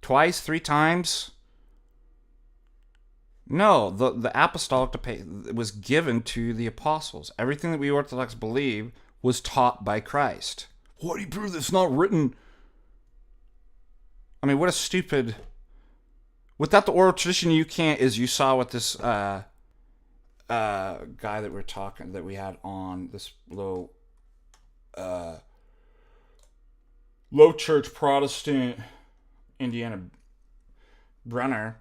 Twice, 3 times? No, the apostolic was given to the apostles. Everything that we Orthodox believe was taught by Christ. What do you prove that's not written? I mean, what a stupid... Without the oral tradition, you can't, as you saw with this guy that we had on, this low church Protestant Indiana Brenner.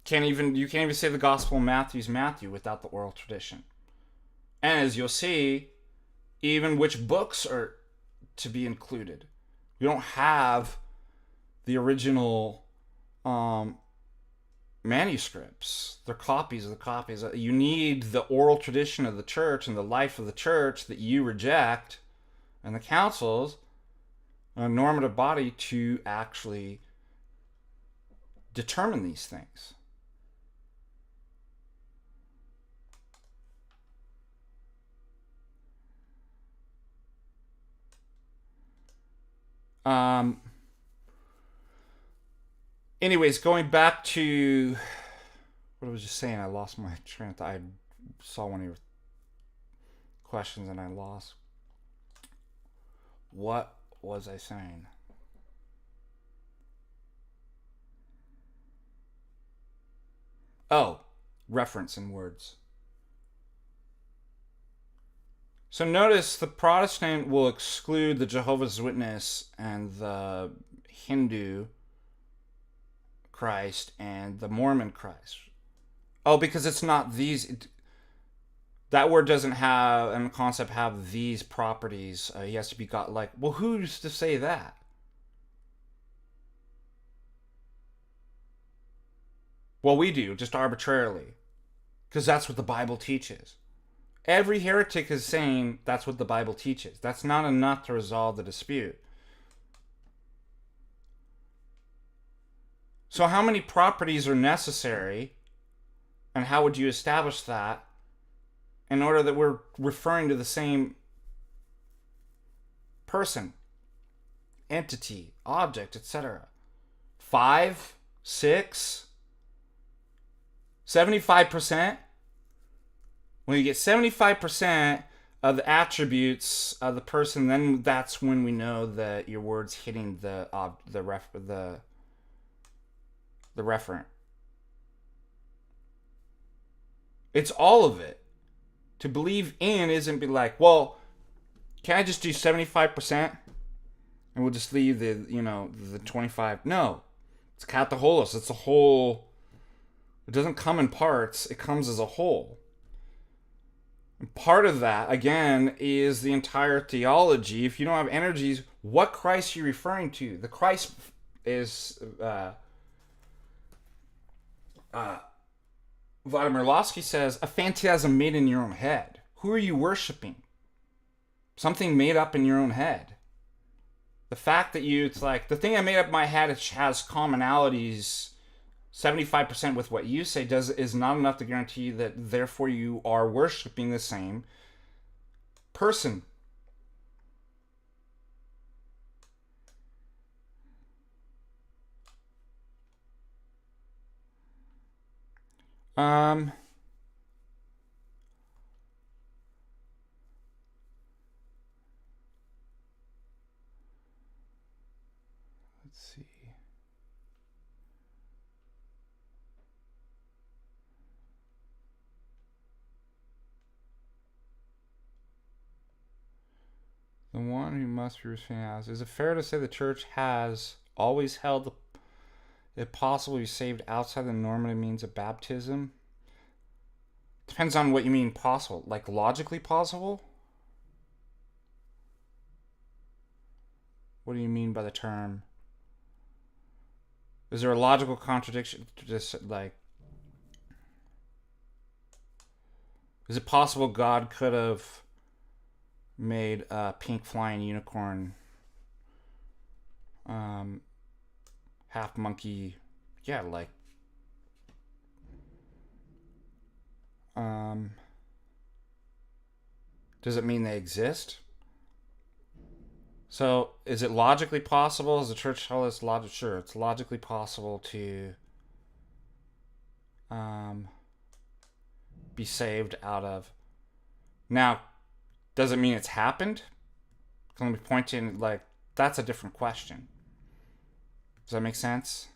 You can't even say the Gospel of Matthew's Matthew without the oral tradition. And as you'll see, even which books are to be included. We don't have the original manuscripts. They're copies of the copies. You need the oral tradition of the church and the life of the church that you reject, and the councils, a normative body, to actually determine these things. Anyways, going back to what I was just saying, I lost my train of thought. I saw one of your questions and I lost. What was I saying? Oh, reference in words. So notice the Protestant will exclude the Jehovah's Witness and the Hindu Christ and the Mormon Christ. Oh, because it's not these... that word doesn't have, and the concept have these properties. He has to be God. Like, well, who's to say that? Well, we do, just arbitrarily. Because that's what the Bible teaches. Every heretic is saying that's what the Bible teaches. That's not enough to resolve the dispute. So how many properties are necessary, and how would you establish that in order that we're referring to the same person, entity, object, etc.? 5, 6, 75%? When you get 75% of the attributes of the person, then that's when we know that your word's hitting the referent. It's all of it. To believe in isn't be like, well, can I just do 75% and we'll just leave the 25? No. It's kataholos. It's a whole. It doesn't come in parts. It comes as a whole. And part of that, again, is the entire theology. If you don't have energies, what Christ are you referring to? The Christ is Vladimir Losky says, a phantasm made in your own head. Who are you worshiping? Something made up in your own head. The fact that it's like, the thing I made up in my head has commonalities 75% with what you say is not enough to guarantee that therefore you are worshiping the same person. Let's see. The one who must be restrained. Is it fair to say the church has always held it possible to be saved outside the normative means of baptism? Depends on what you mean possible. Like logically possible? What do you mean by the term? Is there a logical contradiction to just like... Is it possible God could have made a pink flying unicorn half monkey? Yeah, like does it mean they exist? So is it logically possible? Is the church tell us logic? Sure, it's logically possible to be saved out of. Now, does it mean it's happened? Let me point in, like, that's a different question. Does that make sense?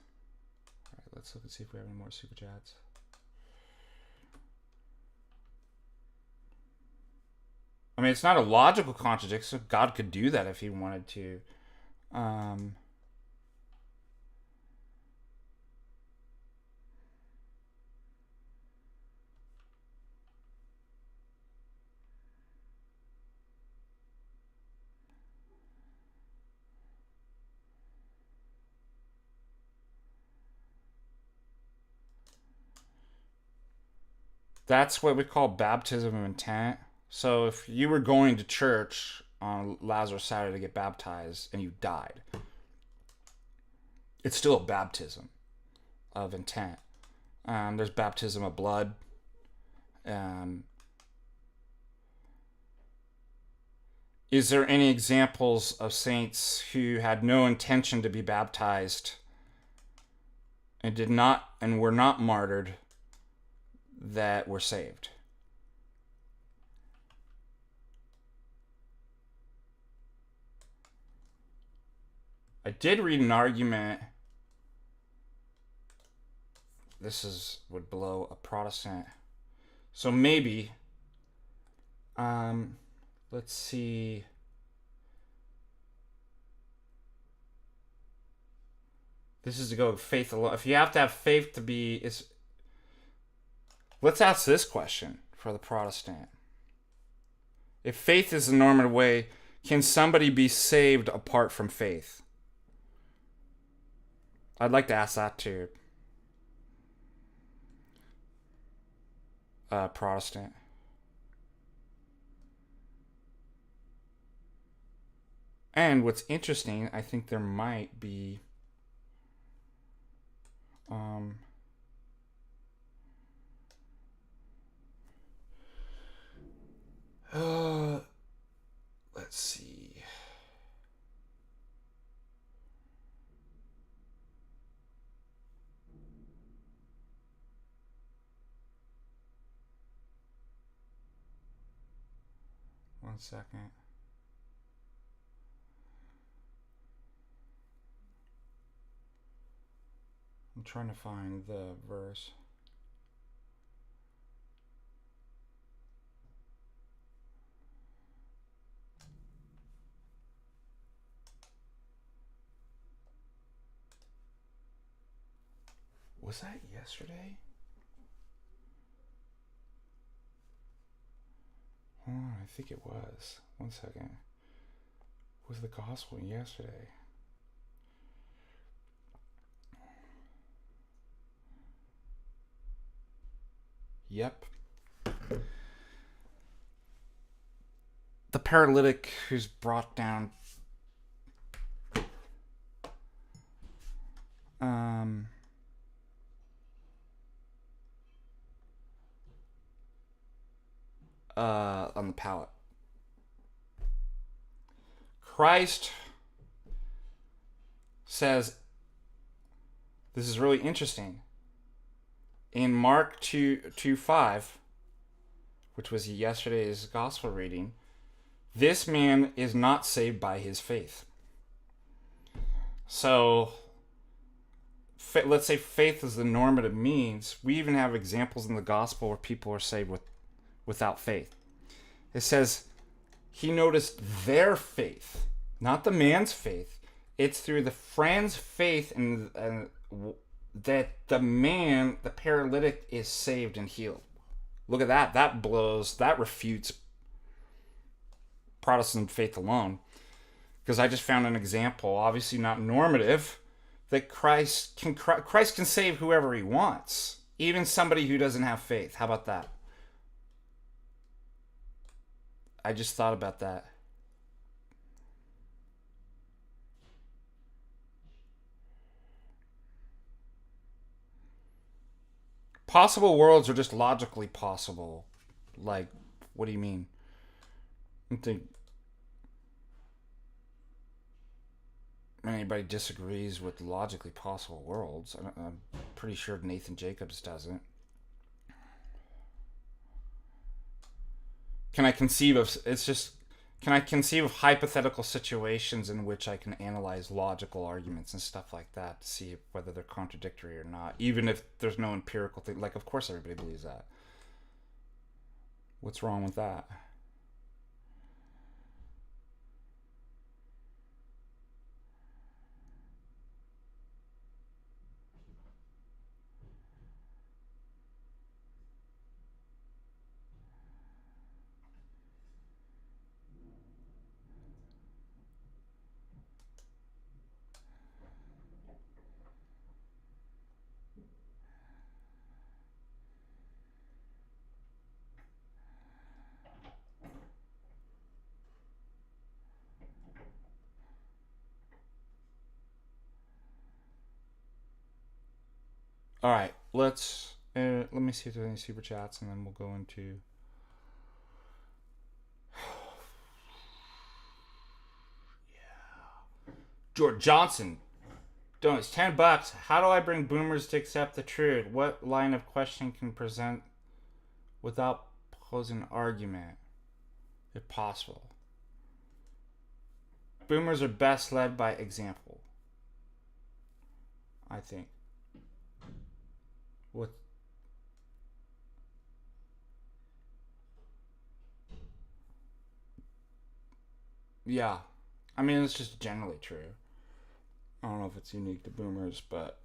All right, let's look and see if we have any more super chats. I mean, it's not a logical contradiction. God could do that if he wanted to. That's what we call baptism of intent. So if you were going to church on Lazarus Saturday to get baptized and you died, it's still a baptism of intent. There's baptism of blood. Is there any examples of saints who had no intention to be baptized and were not martyred that were saved? I did read an argument. Would blow a Protestant. So maybe, let's see. This is to go with faith alone. If you have to have faith to be, let's ask this question for the Protestant. If faith is the normative way, can somebody be saved apart from faith? I'd like to ask that to Protestant. And what's interesting, I think there might be let's see. One second. I'm trying to find the verse. Was that yesterday? Oh, I think it was. One second. Was the gospel yesterday? Yep. The paralytic who's brought down on the pallet. Christ says, this is really interesting. In Mark 2:5, which was yesterday's gospel reading, this man is not saved by his faith. So, let's say faith is the normative means. We even have examples in the gospel where people are saved without faith. It says, he noticed their faith, not the man's faith. It's through the friend's faith and that the paralytic is saved and healed. Look at that. That refutes Protestant faith alone. Because I just found an example, obviously not normative, that Christ can save whoever he wants. Even somebody who doesn't have faith. How about that? I just thought about that. Possible worlds are just logically possible. Like, what do you mean? I don't think anybody disagrees with logically possible worlds. I'm pretty sure Nathan Jacobs doesn't. Can I conceive of hypothetical situations in which I can analyze logical arguments and stuff like that to see whether they're contradictory or not, even if there's no empirical thing. Like, of course everybody believes that. What's wrong with that? All right, let me see if there's any super chats, and then we'll go into. Yeah. George Johnson donates $10. How do I bring boomers to accept the truth? What line of question can present without posing an argument, if possible? Boomers are best led by example, I think. What? Yeah. I mean, it's just generally true. I don't know if it's unique to boomers, but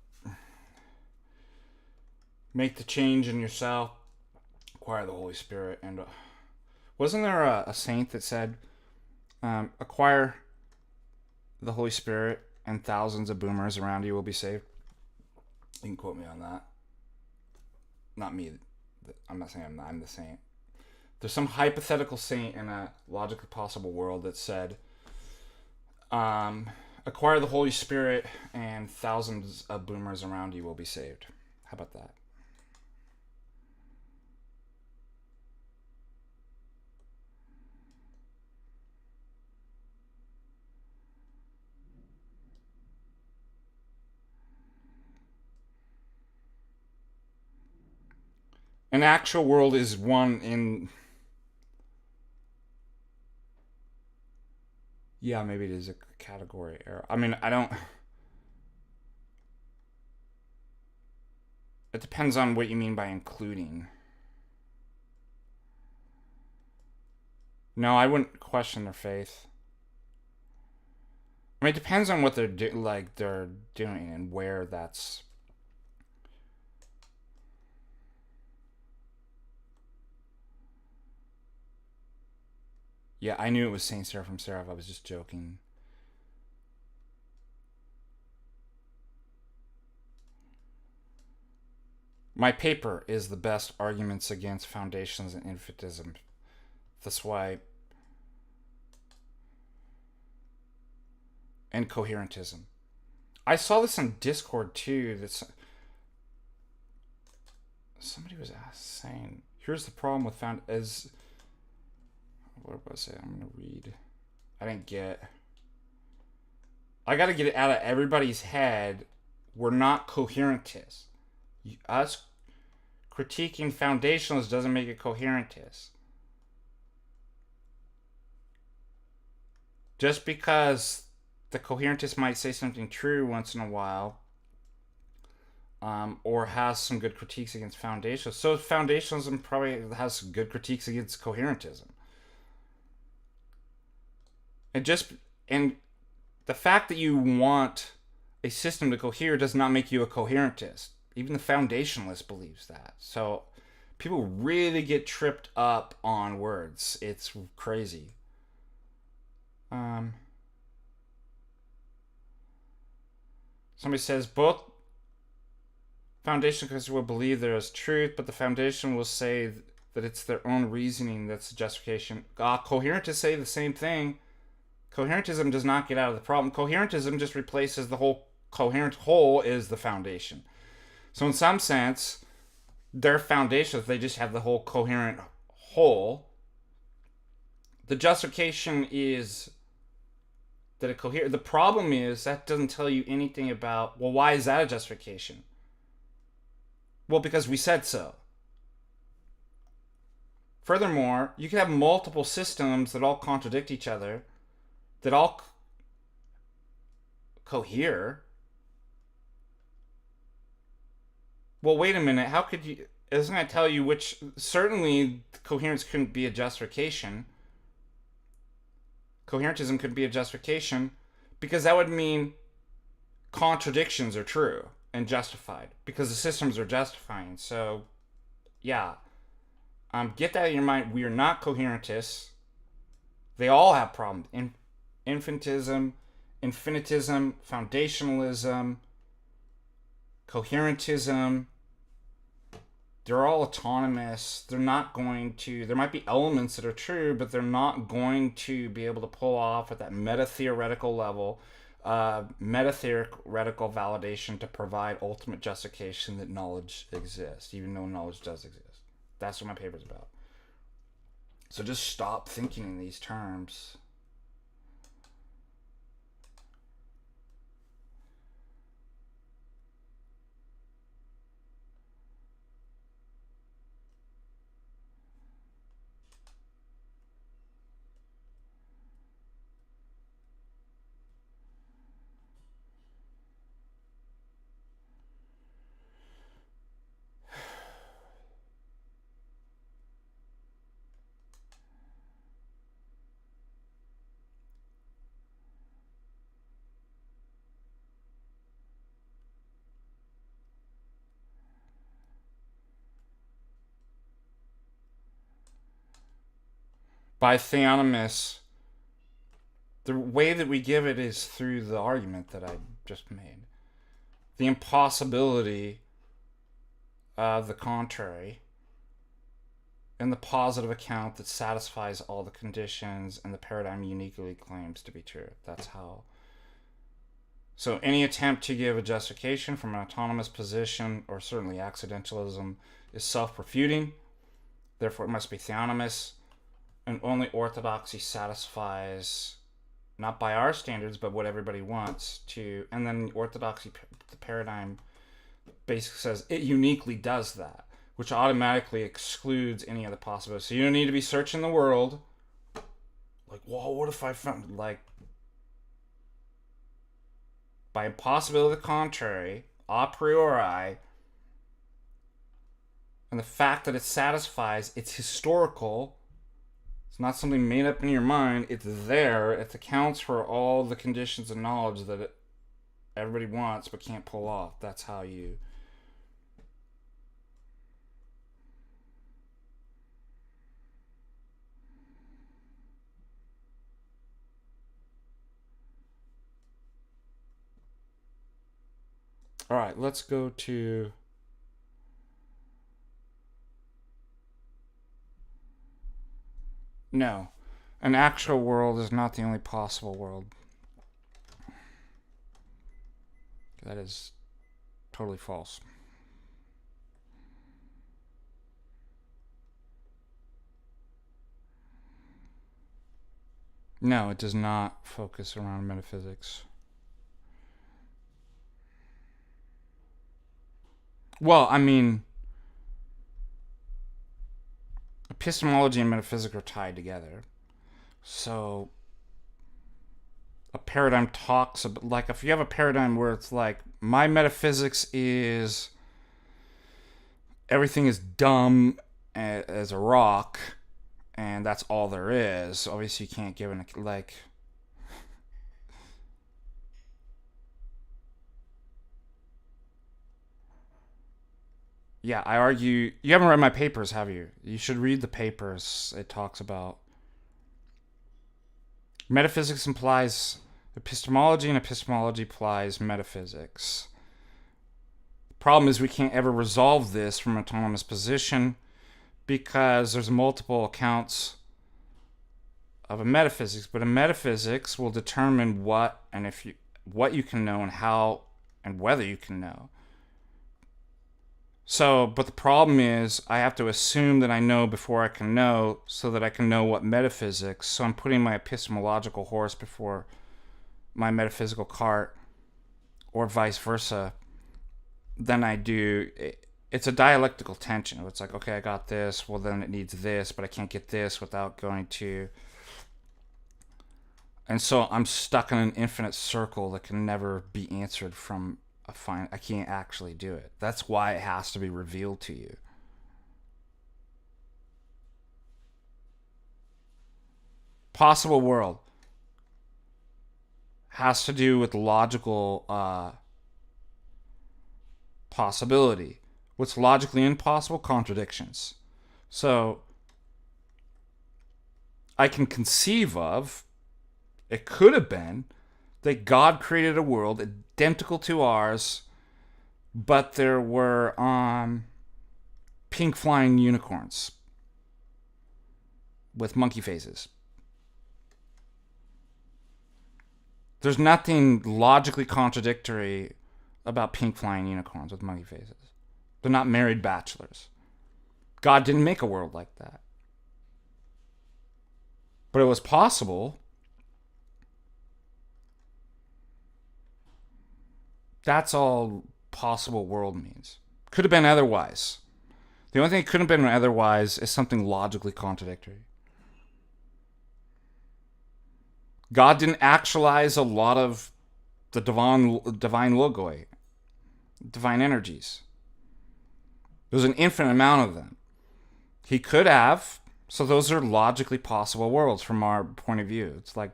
make the change in yourself, acquire the Holy Spirit, and wasn't there a saint that said, acquire the Holy Spirit and thousands of boomers around you will be saved? You can quote me on that. Not me. I'm not saying I'm the saint. There's some hypothetical saint in a logically possible world that said, acquire the Holy Spirit and thousands of boomers around you will be saved. How about that? An actual world is one in... Yeah, maybe it is a category error. I mean, I don't... It depends on what you mean by including. No, I wouldn't question their faith. I mean, it depends on what they're doing and where that's... Yeah, I knew it was Saint Seraph from Seraph. I was just joking. My paper is the best arguments against foundations and infinitism. That's why. And coherentism. I saw this on Discord too. That's somebody was saying. Here's the problem with what was it? I'm gonna read. I didn't get. I gotta get it out of everybody's head. We're not coherentists. Us critiquing foundationalists doesn't make it coherentist. Just because the coherentist might say something true once in a while, or has some good critiques against foundationalism. So foundationalism probably has some good critiques against coherentism. And the fact that you want a system to cohere does not make you a coherentist. Even the foundationalist believes that. So people really get tripped up on words. It's crazy. Somebody says both foundationalists will believe there is truth, but the foundation will say that it's their own reasoning that's the justification. Coherentists say the same thing. Coherentism does not get out of the problem. Coherentism just replaces the whole coherent whole is the foundation. So in some sense, their foundations, they just have the whole coherent whole. The justification is that it coheres. The problem is that doesn't tell you anything about, well, why is that a justification? Well, because we said so. Furthermore, you can have multiple systems that all contradict each other, that all cohere. Well, wait a minute. How could you? Isn't that tell you which? Certainly, coherence couldn't be a justification. Coherentism could be a justification because that would mean contradictions are true and justified because the systems are justifying. So, yeah. Get that in your mind. We are not coherentists. They all have problems. Infinitism, foundationalism, coherentism. They're all autonomous. They're not going to. There might be elements that are true, but they're not going to be able to pull off at that meta-theoretical level, meta-theoretical validation to provide ultimate justification that knowledge exists, even though knowledge does exist. That's what my paper's about. So just stop thinking in these terms. By theonomists, the way that we give it is through the argument that I just made. The impossibility of the contrary and the positive account that satisfies all the conditions and the paradigm uniquely claims to be true. That's how. So any attempt to give a justification from an autonomous position, or certainly accidentalism, is self-refuting. Therefore, it must be theonomous. And only orthodoxy satisfies, not by our standards, but what everybody wants to. And then orthodoxy, the paradigm, basically says it uniquely does that, which automatically excludes any other possibility. So you don't need to be searching the world. Like, whoa, what if I found, like, by impossibility of the contrary, a priori, and the fact that it satisfies, it's historical. It's not something made up in your mind. It's there. It accounts for all the conditions of knowledge that everybody wants but can't pull off. That's how you. All right, let's go to... No. An actual world is not the only possible world. That is totally false. No, it does not focus around metaphysics. Well, I mean, epistemology and metaphysics are tied together. So, a paradigm talks about, like, if you have a paradigm where it's like, my metaphysics is everything is dumb as a rock, and that's all there is. Obviously, you can't give an, like... Yeah, I argue... You haven't read my papers, have you? You should read the papers. It talks about... Metaphysics implies epistemology, and epistemology implies metaphysics. The problem is we can't ever resolve this from an autonomous position because there's multiple accounts of a metaphysics, but a metaphysics will determine what you can know and how and whether you can know. So, but the problem is I have to assume that I know before I can know so that I can know what metaphysics. So I'm putting my epistemological horse before my metaphysical cart, or vice versa. Then I do... It's a dialectical tension. It's like, okay, I got this. Well, then it needs this, but I can't get this without going to... And so I'm stuck in an infinite circle that can never be answered from a I can't actually do it. That's why it has to be revealed to you. Possible world has to do with logical possibility. What's logically impossible? Contradictions. So I can conceive of, it could have been, that God created a world identical to ours, but there were pink flying unicorns with monkey faces. There's nothing logically contradictory about pink flying unicorns with monkey faces. They're not married bachelors. God didn't make a world like that. But it was possible. That's all possible world means. Could have been otherwise. The only thing it couldn't have been otherwise is something logically contradictory. God didn't actualize a lot of the divine logoi, divine energies. There's an infinite amount of them. He could have. So those are logically possible worlds from our point of view. It's like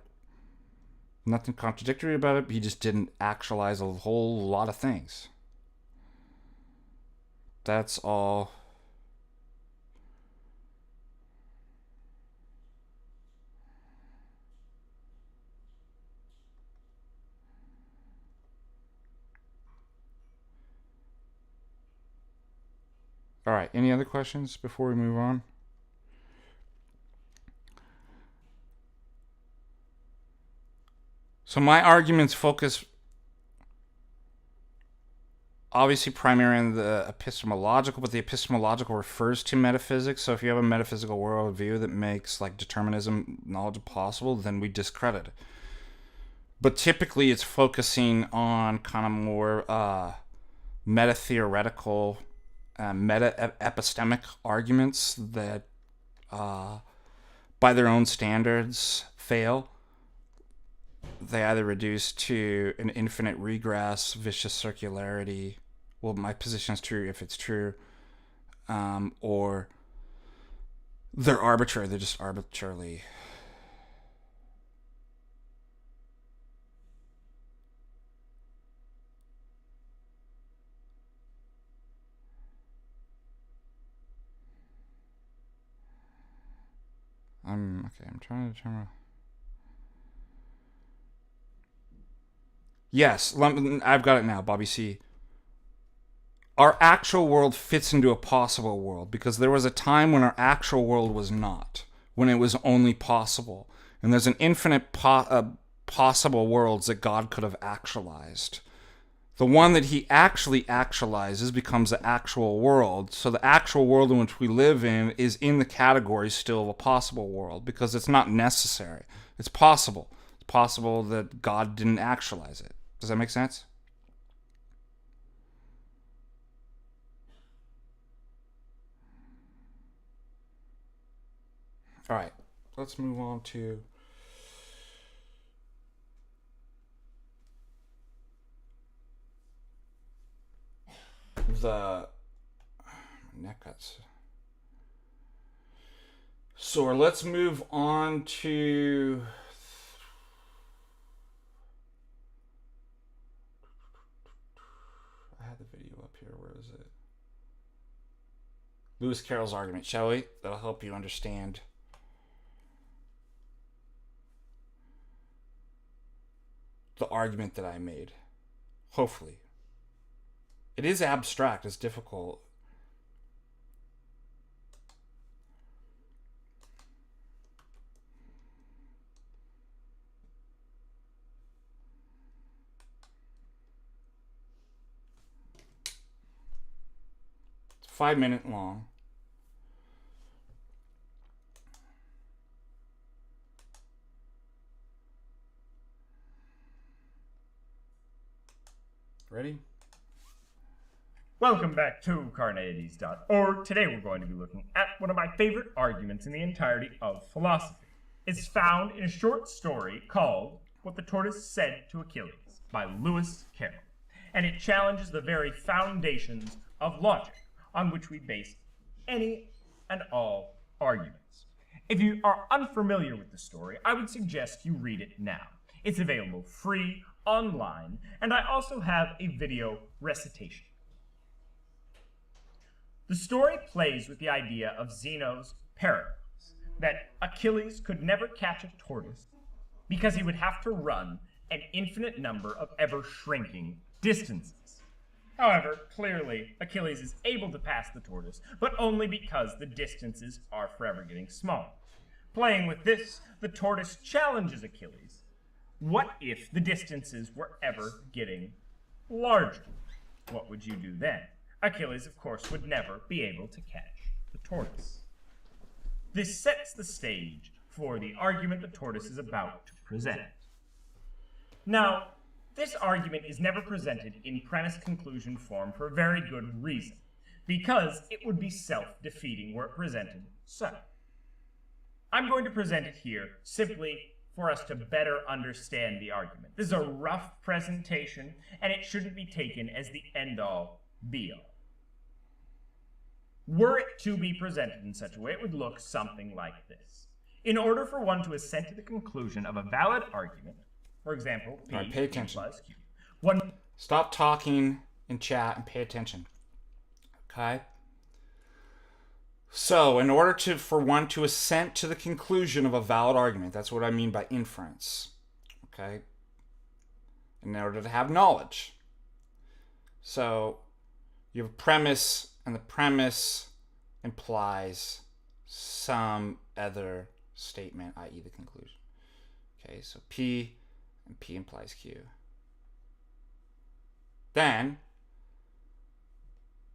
nothing contradictory about it. He just didn't actualize a whole lot of things. That's all. All right, any other questions before we move on? So my arguments focus obviously primarily on the epistemological, but the epistemological refers to metaphysics. So if you have a metaphysical worldview that makes like determinism knowledge possible, then we discredit it. But typically it's focusing on kind of more meta-theoretical, meta-epistemic arguments that by their own standards fail. They either reduce to an infinite regress, vicious circularity. Well, my position is true if it's true. Or they're arbitrary. They're just arbitrarily... I'm trying to determine... Yes, I've got it now, Bobby C. our actual world fits into a possible world, because there was a time when our actual world was not, when it was only possible. And there's an infinite possible worlds that God could have actualized. The one that he actually actualizes becomes the actual world. So the actual world in which we live in is in the category still of a possible world, because it's not necessary. It's possible. It's possible that God didn't actualize it. Does that make sense? All right, let's move on to the neck cuts. So let's move on to I had the video up here. Where is it? Lewis Carroll's argument, shall we? That'll help you understand the argument that I made. Hopefully. It is abstract. It's difficult. It's 5 minutes long. Ready? Welcome back to Carneades.org. Today we're going to be looking at one of my favorite arguments in the entirety of philosophy. It's found in a short story called What the Tortoise Said to Achilles by Lewis Carroll. And it challenges the very foundations of logic on which we base any and all arguments. If you are unfamiliar with the story, I would suggest you read it now. It's available free online, and I also have a video recitation. The story plays with the idea of Zeno's paradox, that Achilles could never catch a tortoise because he would have to run an infinite number of ever-shrinking distances. However, clearly, Achilles is able to pass the tortoise, but only because the distances are forever getting smaller. Playing with this, the tortoise challenges Achilles. What if the distances were ever getting larger? What would you do then? Achilles, of course, would never be able to catch the tortoise. This sets the stage for the argument the tortoise is about to present. Now, this argument is never presented in premise-conclusion form for a very good reason, because it would be self-defeating were it presented so. I'm going to present it here simply for us to better understand the argument. This is a rough presentation, and it shouldn't be taken as the end-all, be-all. Were it to be presented in such a way, it would look something like this. In order for one to assent to the conclusion of a valid argument, for example, P, right, pay attention. Plus Q, one... Stop talking in chat and pay attention. Okay? So, in order for one to assent to the conclusion of a valid argument, that's what I mean by inference. Okay? In order to have knowledge. So, you have a premise, and the premise implies some other statement, i.e. the conclusion. Okay, so P, and P implies Q. Then,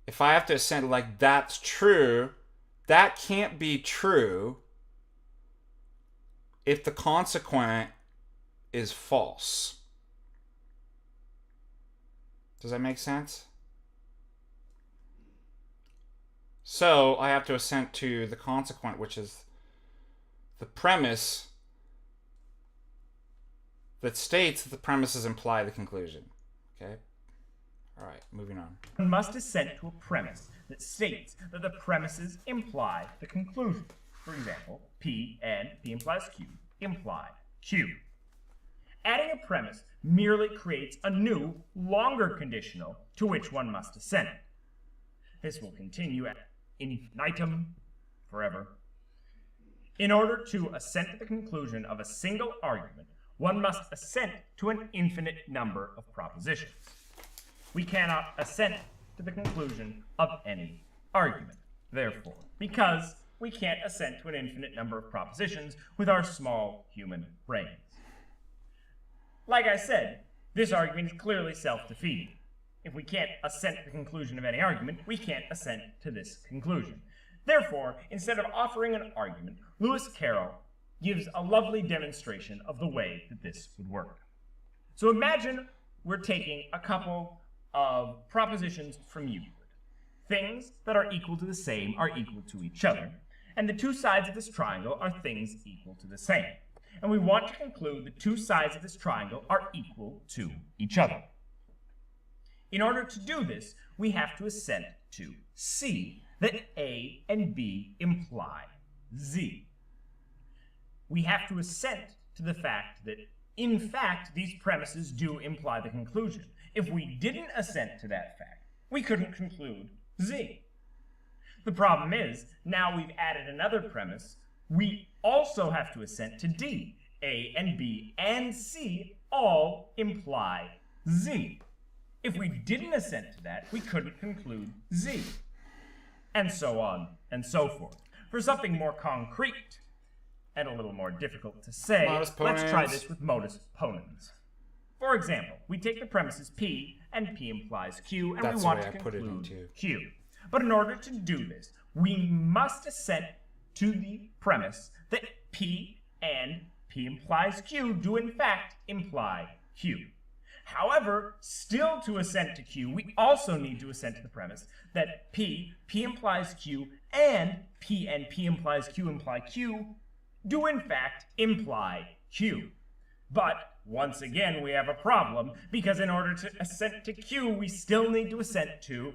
if I have to assent like that's true, that can't be true if the consequent is false. Does that make sense? So I have to assent to the consequent, which is the premise that states that the premises imply the conclusion. Okay? All right, moving on. One must assent to a premise that states that the premises imply the conclusion. For example, P and P implies Q imply Q. Adding a premise merely creates a new, longer conditional to which one must assent. This will continue ad infinitum, forever. In order to assent to the conclusion of a single argument, one must assent to an infinite number of propositions. We cannot assent to the conclusion of any argument, therefore, because we can't assent to an infinite number of propositions with our small human brains. Like I said, this argument is clearly self-defeating. If we can't assent to the conclusion of any argument, we can't assent to this conclusion. Therefore, instead of offering an argument, Lewis Carroll gives a lovely demonstration of the way that this would work. So imagine we're taking a couple of propositions from Euclid. Things that are equal to the same are equal to each other, and the two sides of this triangle are things equal to the same. And we want to conclude the two sides of this triangle are equal to each other. In order to do this, we have to assent to C that A and B imply Z. We have to assent to the fact that, in fact, these premises do imply the conclusion. If we didn't assent to that fact, we couldn't conclude Z. The problem is, now we've added another premise, we also have to assent to D. A and B and C all imply Z. If we didn't assent to that, we couldn't conclude Z. And so on and so forth. For something more concrete and a little more difficult to say, let's try this with modus ponens. For example, we take the premises P and P implies Q, and we want to conclude Q. But in order to do this, we must assent to the premise that P and P implies Q do in fact imply Q. However, still to assent to Q, we also need to assent to the premise that P implies Q, and P implies Q imply Q do in fact imply Q. But once again, we have a problem, because in order to assent to Q, we still need to assent to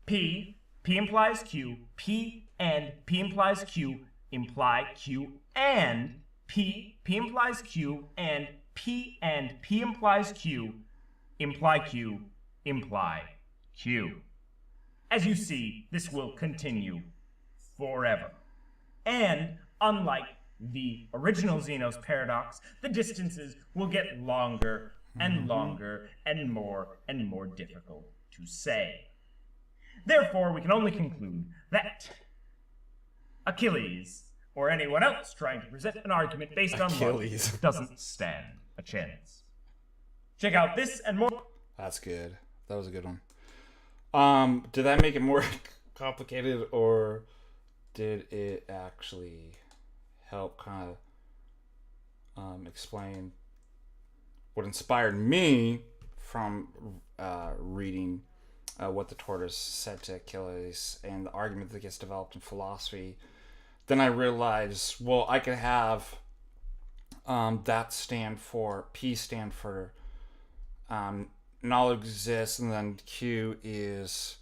P implies Q, P implies Q imply Q, and P implies Q, and P implies Q imply Q imply Q. As you see, this will continue forever. And unlike the original Zeno's paradox, the distances will get longer and longer and more difficult to say. Therefore, we can only conclude that Achilles, or anyone else trying to present an argument based on logic, doesn't stand a chance. Check out this and more. That's good. That was a good one. Did that make it more complicated, or did it actually help kind of explain what inspired me from reading what the tortoise said to Achilles and the argument that gets developed in philosophy? Then I realized, well, I could have that stand for, P stand for knowledge exists, and then Q is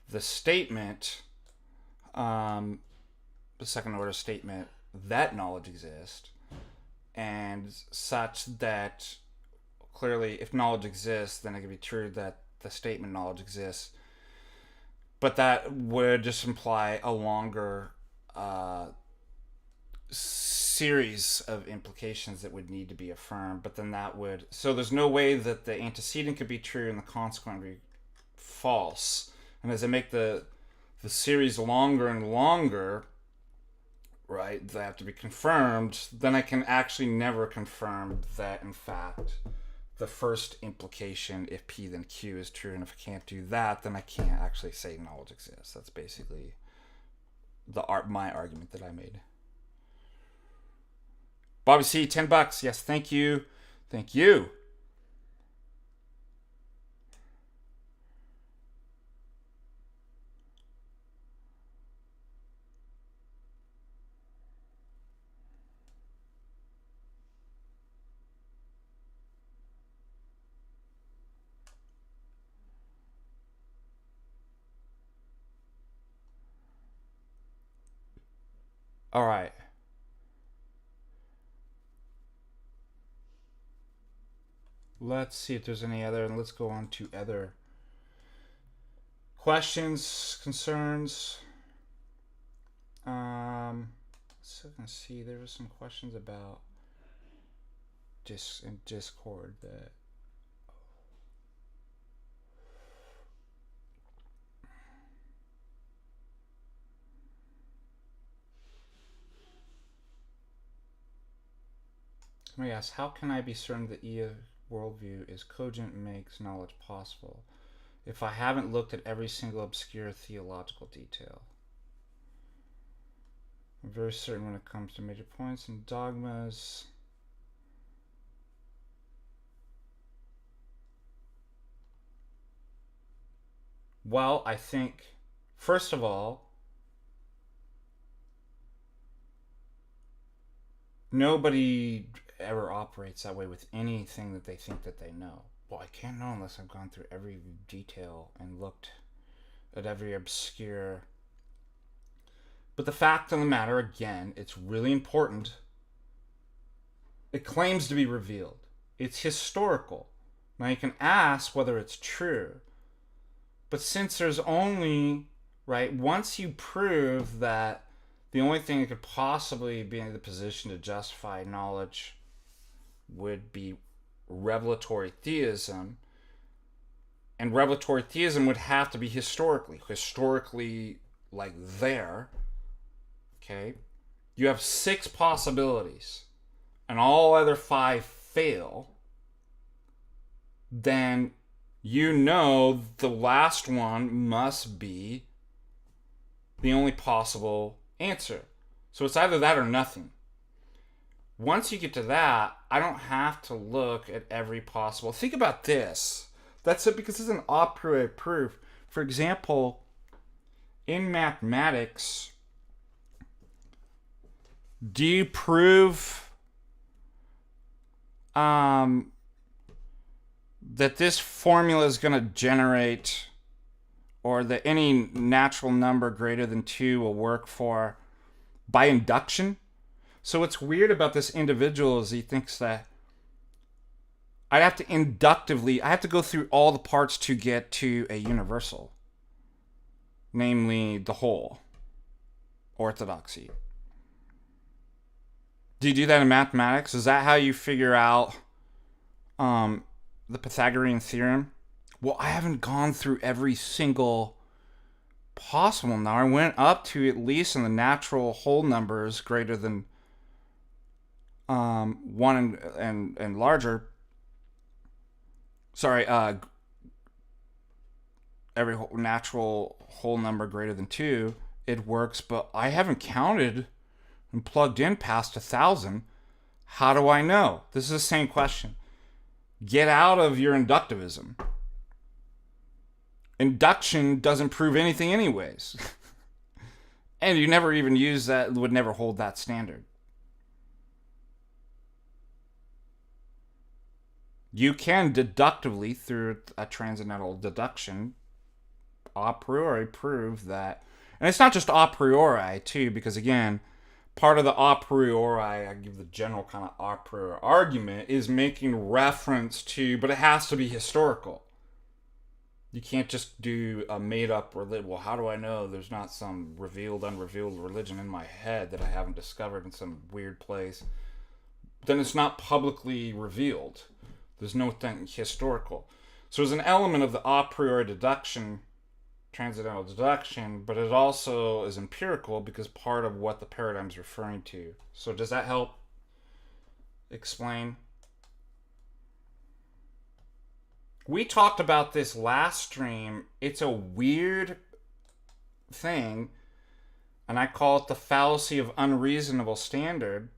the statement, the second order statement that knowledge exists, and such that clearly if knowledge exists, then it can be true that the statement knowledge exists, but that would just imply a longer series of implications that would need to be affirmed. But then that would, so there's no way that the antecedent could be true and the consequent be false. And as I make the series longer and longer, right, they have to be confirmed, then I can actually never confirm that in fact the first implication, if P then Q, is true. And if I can't do that, then I can't actually say knowledge exists. That's basically my argument that I made. Bobby C, $10. Yes, thank you. Thank you. All right. Let's see if there's any other, and let's go on to other questions, concerns. So I can see there were some questions about in Discord that Somebody asks, how can I be certain the EA worldview is cogent and makes knowledge possible if I haven't looked at every single obscure theological detail? I'm very certain when it comes to major points and dogmas. Well, I think, first of all, nobody ever operates that way with anything that they think that they know. Well, I can't know unless I've gone through every detail and looked at every obscure. But the fact of the matter, again, it's really important. It claims to be revealed. It's historical. Now you can ask whether it's true. But since there's only, right, once you prove that the only thing that could possibly be in the position to justify knowledge would be revelatory theism, and revelatory theism would have to be historically like there, okay? You have 6 possibilities, and all other 5 fail, then you know the last one must be the only possible answer. So it's either that or nothing. Once you get to that, I don't have to look at every possible. Think about this. That's it, because it's an a priori proof. For example, in mathematics, do you prove that this formula is going to generate, or that any natural number greater than 2 will work for by induction? So what's weird about this individual is he thinks that I have to go through all the parts to get to a universal, namely the whole, orthodoxy. Do you do that in mathematics? Is that how you figure out the Pythagorean theorem? Well, I haven't gone through every single possible. Now, I went up to at least in the natural whole numbers greater than 1 and larger. Sorry, every natural whole number greater than 2, it works, but I haven't counted and plugged in past 1,000. How do I know? This is the same question. Get out of your inductivism. Induction doesn't prove anything anyways. And you never even use that, would never hold that standard. You can deductively, through a transcendental deduction, a priori prove that. And it's not just a priori, too, because again, part of the a priori, I give the general kind of a priori argument, is making reference to, but it has to be historical. You can't just do a made-up religion. Well, how do I know there's not some revealed, unrevealed religion in my head that I haven't discovered in some weird place? Then it's not publicly revealed. There's no thing historical. So there's an element of the a priori deduction, transcendental deduction, but it also is empirical because part of what the paradigm is referring to. So does that help explain? We talked about this last stream. It's a weird thing, and I call it the fallacy of unreasonable standard,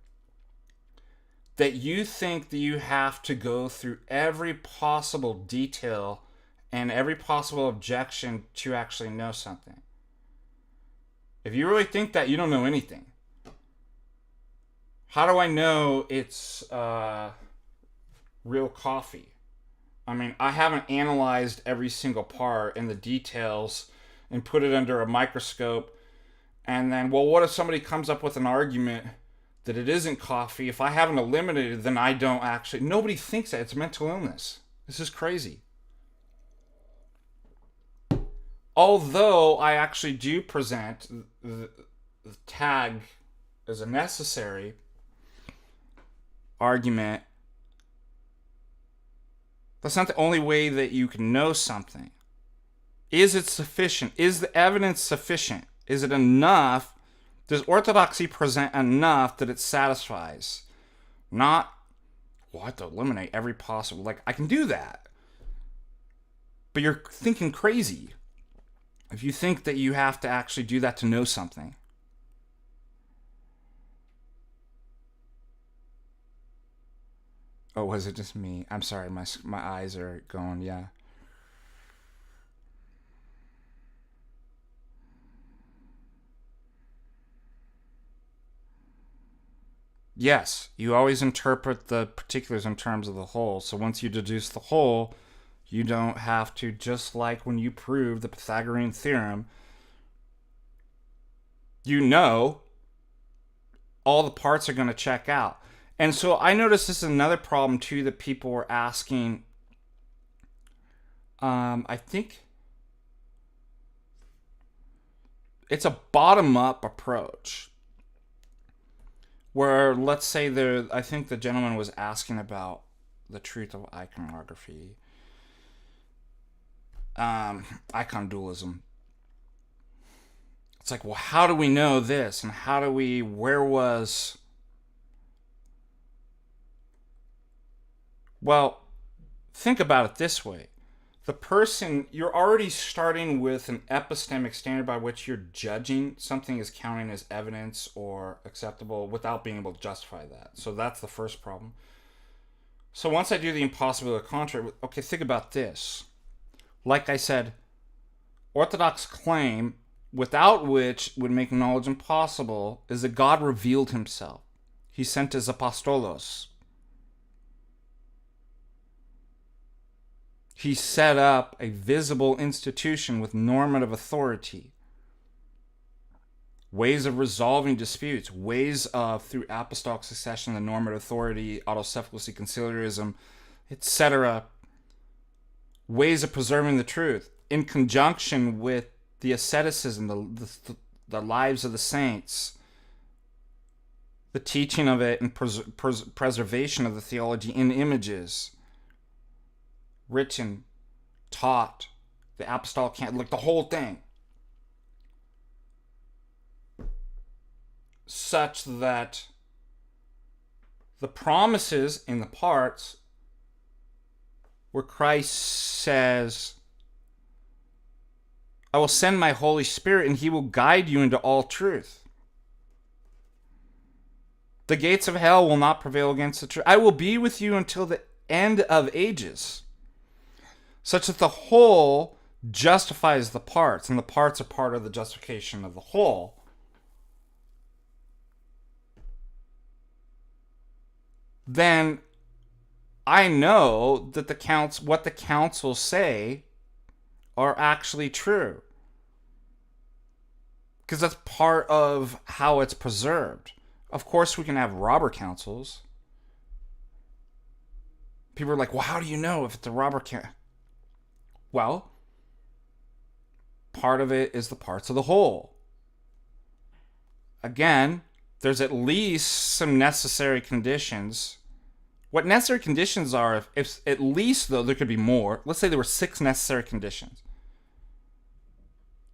that you think that you have to go through every possible detail and every possible objection to actually know something. If you really think that, you don't know anything. How do I know it's real coffee? I mean, I haven't analyzed every single part and the details and put it under a microscope. And then, well, what if somebody comes up with an argument that it isn't coffee? If I haven't eliminated, then I don't actually. Nobody thinks that. It's mental illness. This is crazy. Although I actually do present the tag as a necessary argument, that's not the only way that you can know something. Is it sufficient? Is the evidence sufficient? Is it enough? Does orthodoxy present enough that it satisfies? Not well, I have to eliminate every possible, like, I can do that. But you're thinking crazy if you think that you have to actually do that to know something. Oh, was it just me? I'm sorry, my eyes are going, yeah. Yes, you always interpret the particulars in terms of the whole. So once you deduce the whole, you don't have to, just like when you prove the Pythagorean theorem, you know all the parts are going to check out. And so I noticed this is another problem too that people were asking. I think it's a bottom-up approach. Where, let's say, I think the gentleman was asking about the truth of iconography, icon dualism. It's like, well, how do we know this? And where was... Well, think about it this way. The person, you're already starting with an epistemic standard by which you're judging something as counting as evidence or acceptable without being able to justify that. So that's the first problem. So once I do the impossibility of the contrary, okay, think about this. Like I said, Orthodox claim, without which would make knowledge impossible, is that God revealed himself. He sent his apostolos. He set up a visible institution with normative authority. Ways of resolving disputes. Ways of, through apostolic succession, the normative authority, autocephalusy, conciliarism, etc. Ways of preserving the truth. In conjunction with the asceticism, the lives of the saints. The teaching of it and preservation of the theology in images. Written, taught, the apostolic canon, like the whole thing. Such that the promises in the parts where Christ says, I will send my Holy Spirit and he will guide you into all truth. The gates of hell will not prevail against the truth. I will be with you until the end of ages. Such that the whole justifies the parts, and the parts are part of the justification of the whole. Then I know that what the councils say are actually true. Because that's part of how it's preserved. Of course, we can have robber councils. People are like, well, how do you know if it's a robber council? Well, part of it is the parts of the whole. Again, there's at least some necessary conditions. What necessary conditions are, if at least, though, there could be more. Let's say there were 6 necessary conditions.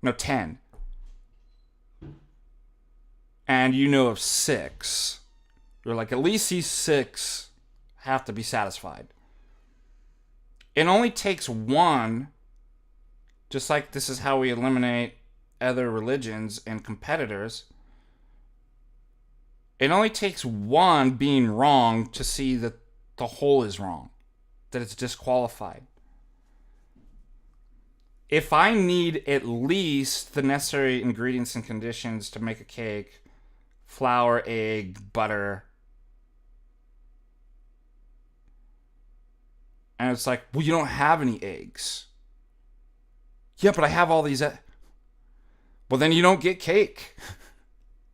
No, 10. And you know of 6. You're like, at least these 6 have to be satisfied. It only takes one, just like this is how we eliminate other religions and competitors. It only takes one being wrong to see that the whole is wrong, that it's disqualified. If I need at least the necessary ingredients and conditions to make a cake, flour, egg, butter, and it's like, well, you don't have any eggs. Yeah, but I have all these. Well, then you don't get cake.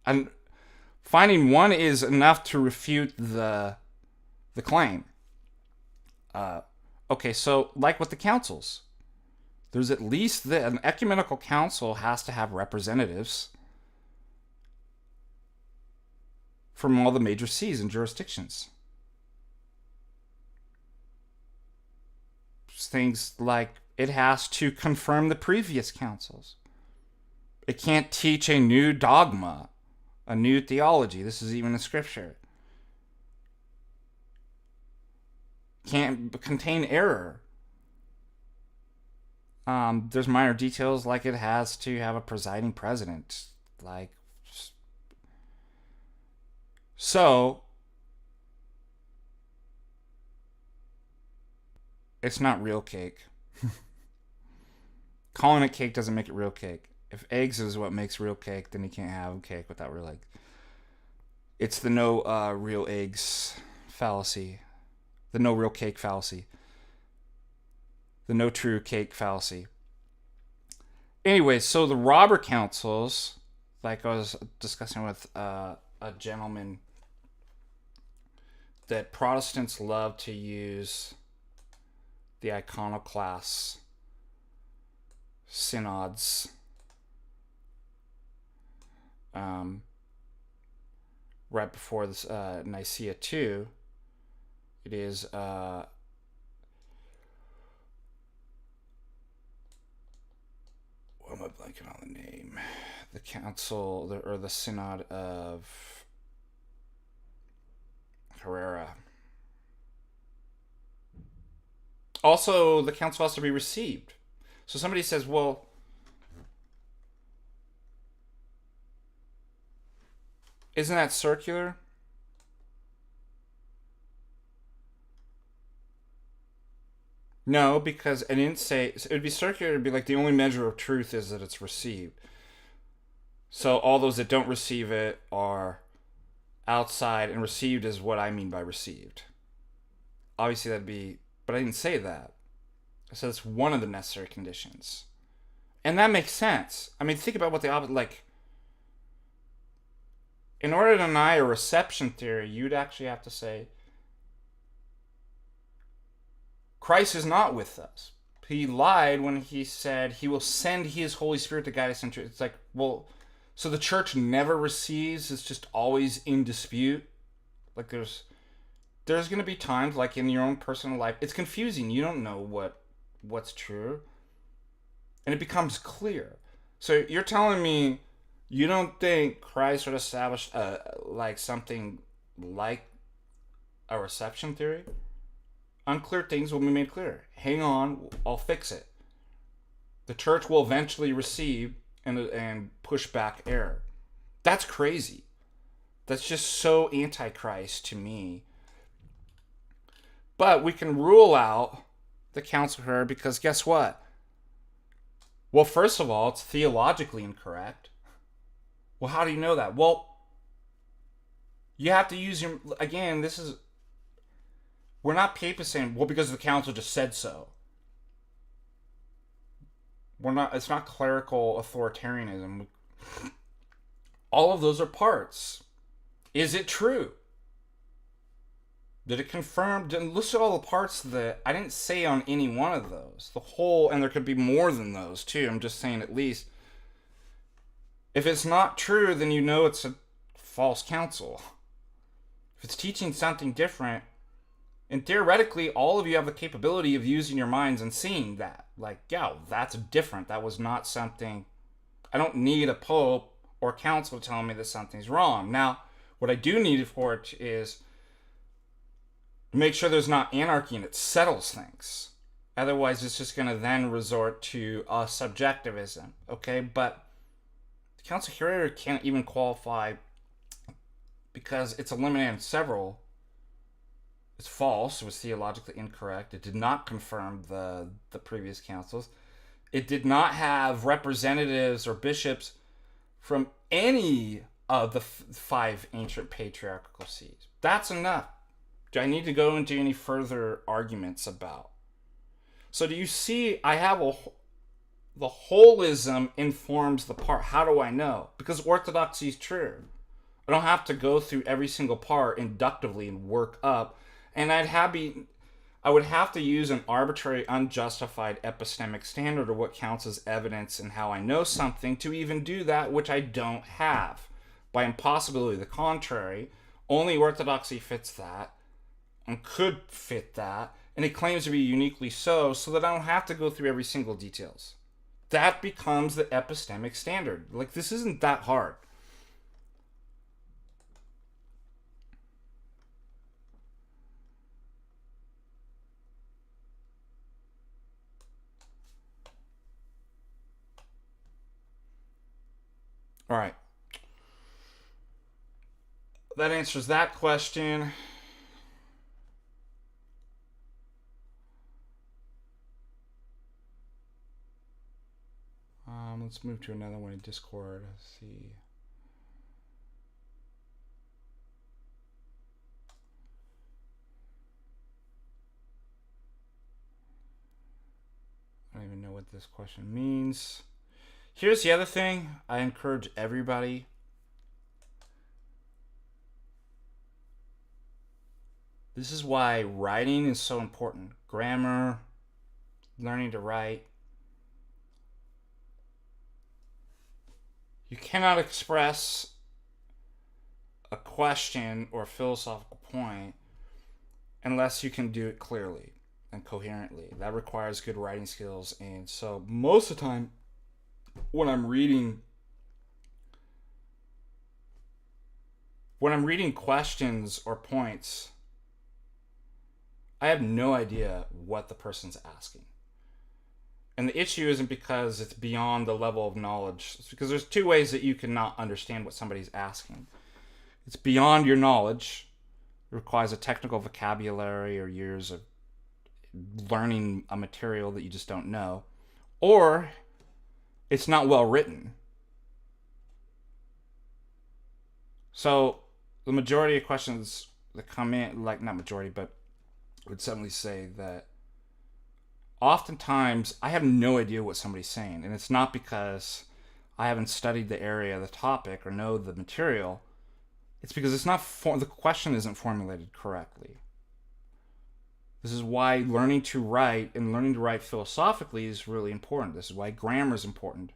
And finding one is enough to refute the claim. Okay, so like with the councils, there's at least an ecumenical council has to have representatives from all the major sees and jurisdictions. Things like it has to confirm the previous councils. It can't teach a new dogma, a new theology. This is even in scripture. can't contain error. There's minor details like it has to have a presiding president. Like, so it's not real cake. Calling it cake doesn't make it real cake. If eggs is what makes real cake, then you can't have cake without real eggs. It's the no real eggs fallacy. The no real cake fallacy. The no true cake fallacy. Anyway, so the robber councils, like I was discussing with a gentleman, that Protestants love to use the iconoclast synods. Right before this Nicaea 2, it is what am I blanking on the name? The council, or the synod of Herrera. Also, the council has to be received. So somebody says, well, isn't that circular? No, because I didn't say it would be circular. It'd be like the only measure of truth is that it's received. So all those that don't receive it are outside, and received is what I mean by received. Obviously, that'd be, but I didn't say that. I said it's one of the necessary conditions, and that makes sense. I mean, think about what the opposite, like. In order to deny a reception theory, you'd actually have to say, Christ is not with us. He lied when he said he will send his Holy Spirit to guide us into it. It's like, well, so the church never receives, it's just always in dispute. Like there's going to be times, like in your own personal life, it's confusing. You don't know what's true. And it becomes clear. So you're telling me you don't think Christ would establish like something like a reception theory? Unclear things will be made clear. Hang on, I'll fix it. The church will eventually receive and push back error. That's crazy. That's just so antichrist to me. But we can rule out the council of error because guess what? Well, first of all, it's theologically incorrect. Well, how do you know that? Well, you have to use your, again, we're not papists saying, well, because the council just said so. It's not clerical authoritarianism. All of those are parts. Is it true? Did it confirm? List all the parts that I didn't say on any one of those. The whole, and there could be more than those too. I'm just saying at least. If it's not true, then you know it's a false council. If it's teaching something different, and theoretically, all of you have the capability of using your minds and seeing that. Like, yeah, that's different. That was not something. I don't need a pope or council telling me that something's wrong. Now, what I do need for it is make sure there's not anarchy and it settles things. Otherwise, it's just going to then resort to subjectivism. Okay, but the Council here can't even qualify because it's eliminated several. It's false. It was theologically incorrect. It did not confirm the previous councils. It did not have representatives or bishops from any of the five ancient patriarchal sees. That's enough. Do I need to go into any further arguments about? So do you see, I have the holism informs the part. How do I know? Because orthodoxy is true. I don't have to go through every single part inductively and work up. And I would have to use an arbitrary, unjustified epistemic standard of what counts as evidence and how I know something to even do that, which I don't have. By impossibility, the contrary, only orthodoxy fits that and could fit that, and it claims to be uniquely so that I don't have to go through every single details. That becomes the epistemic standard. Like, this isn't that hard. All right. That answers that question. Let's move to another one in Discord. Let's see. I don't even know what this question means. Here's the other thing. I encourage everybody. This is why writing is so important. Grammar, learning to write. You cannot express a question or philosophical point unless you can do it clearly and coherently. That requires good writing skills. And so most of the time when I'm reading questions or points, I have no idea what the person's asking. And the issue isn't because it's beyond the level of knowledge. It's because there's two ways that you cannot understand what somebody's asking. It's beyond your knowledge. It requires a technical vocabulary or years of learning a material that you just don't know. Or it's not well written. So the majority of questions that come in, like not majority, but I would certainly say that oftentimes I have no idea what somebody's saying. And it's not because I haven't studied the area, the topic, or know the material. It's because it's not the question isn't formulated correctly. This is why learning to write and learning to write philosophically is really important. This is why grammar is important.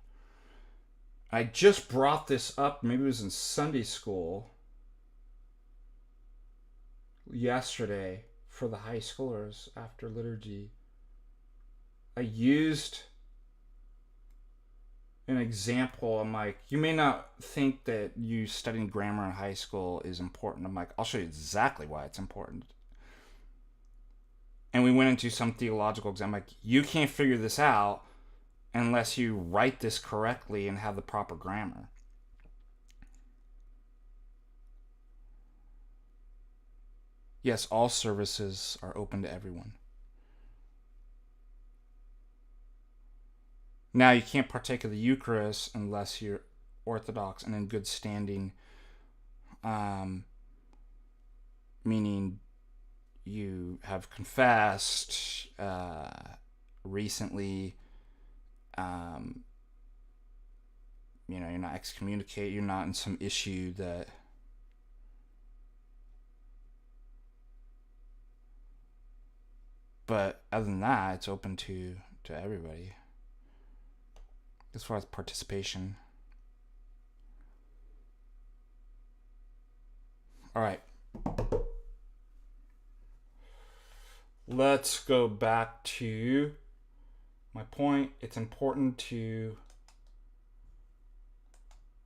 I just brought this up, maybe it was in Sunday school yesterday for the high schoolers after liturgy. I used an example. I'm like, you may not think that you studying grammar in high school is important. I'm like, I'll show you exactly why it's important. And we went into some theological exam. Like, you can't figure this out unless you write this correctly and have the proper grammar. Yes, all services are open to everyone. Now, you can't partake of the Eucharist unless you're Orthodox and in good standing, meaning you have confessed recently, you're not excommunicated, you're not in some issue that but other than that, it's open to everybody. As far as participation. All right. Let's go back to my point. It's important to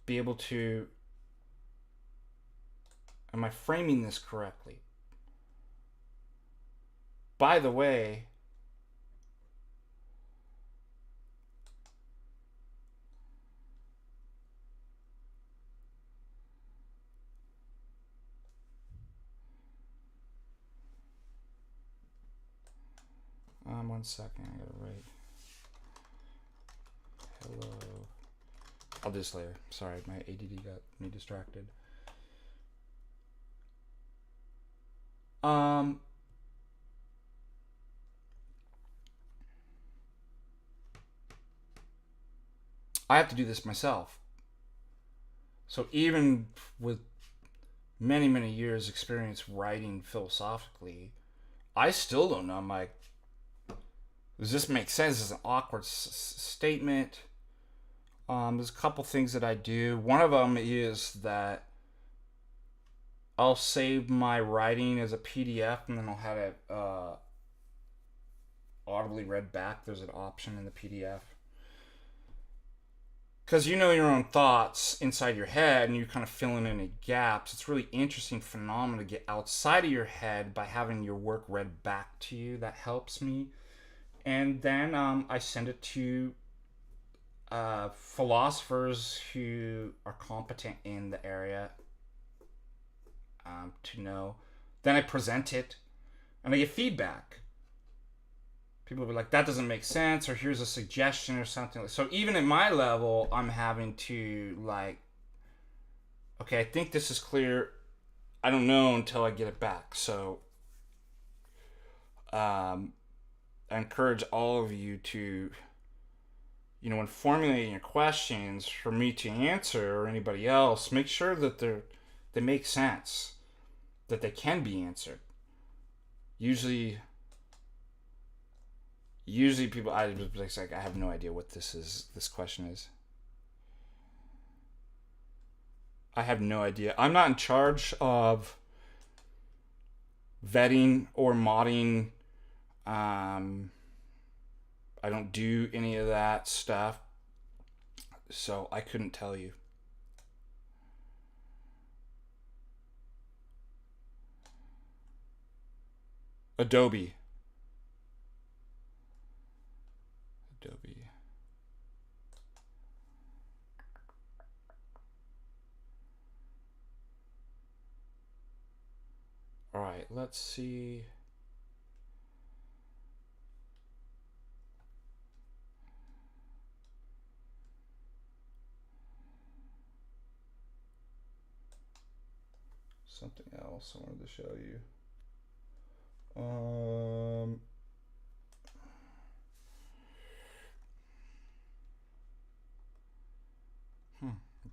be able to, am I framing this correctly? By the way, one second, I gotta write. Hello. I'll do this later. Sorry, my ADD got me distracted. I have to do this myself. So even with many, many years experience writing philosophically, I still don't know. I'm like, does this make sense? It's an awkward statement. There's a couple things that I do. One of them is that I'll save my writing as a PDF and then I'll have it audibly read back. There's an option in the PDF. Because you know your own thoughts inside your head and you're kind of filling in any gaps. It's a really interesting phenomenon to get outside of your head by having your work read back to you. That helps me. And then I send it to philosophers who are competent in the area to know. Then I present it, and I get feedback. People will be like, that doesn't make sense, or here's a suggestion or something. So even at my level, I'm having to like, okay, I think this is clear. I don't know until I get it back. So I encourage all of you to, when formulating your questions for me to answer or anybody else, make sure that they make sense, that they can be answered. Usually people, I have no idea what this question is. I have no idea. I'm not in charge of vetting or modding. I don't do any of that stuff, so I couldn't tell you. Adobe. All right, let's see. Something else I wanted to show you.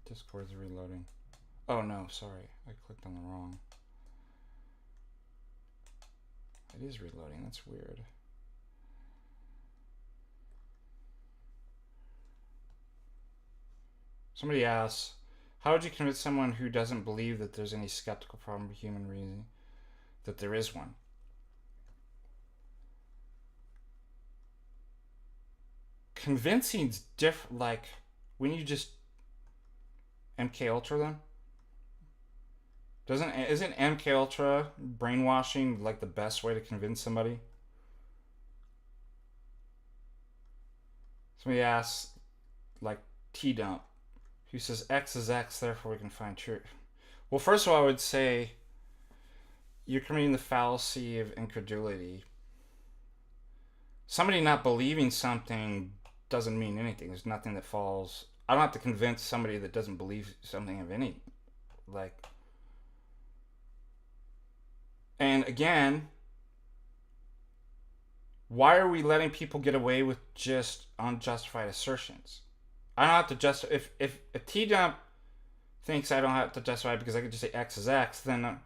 Discord's reloading. Oh no, sorry. I clicked on the wrong. It is reloading. That's weird. Somebody asks, how would you convince someone who doesn't believe that there's any skeptical problem with human reason that there is one? Convincing's different. Like when you just MK Ultra them. Isn't MK Ultra brainwashing like the best way to convince somebody? Somebody asks, like T-Dump, who says X is X, therefore we can find truth. Well, first of all, I would say you're committing the fallacy of incredulity. Somebody not believing something doesn't mean anything. There's nothing that falls. I don't have to convince somebody that doesn't believe something of any, like. And again, why are we letting people get away with just unjustified assertions? I don't have to justify. If T-Dump thinks I don't have to justify because I could just say X is X, then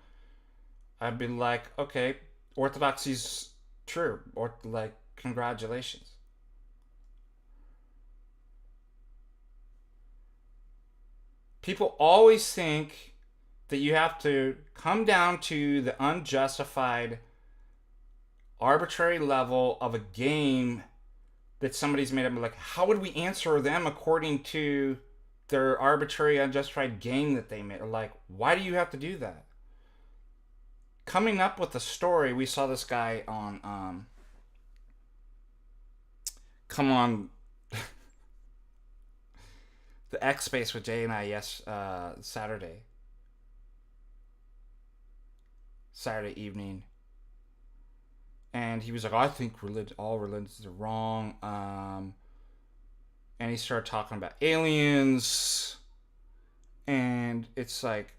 I'd be like, okay, orthodoxy's true, or like, congratulations. People always think that you have to come down to the unjustified, arbitrary level of a game that somebody's made up. Like, how would we answer them according to their arbitrary, unjustified game that they made? Like, why do you have to do that? Coming up with a story, we saw this guy on, come on, the X Space with Jay and I, Saturday evening, and he was like, I think all religions are wrong, and he started talking about aliens, and it's like,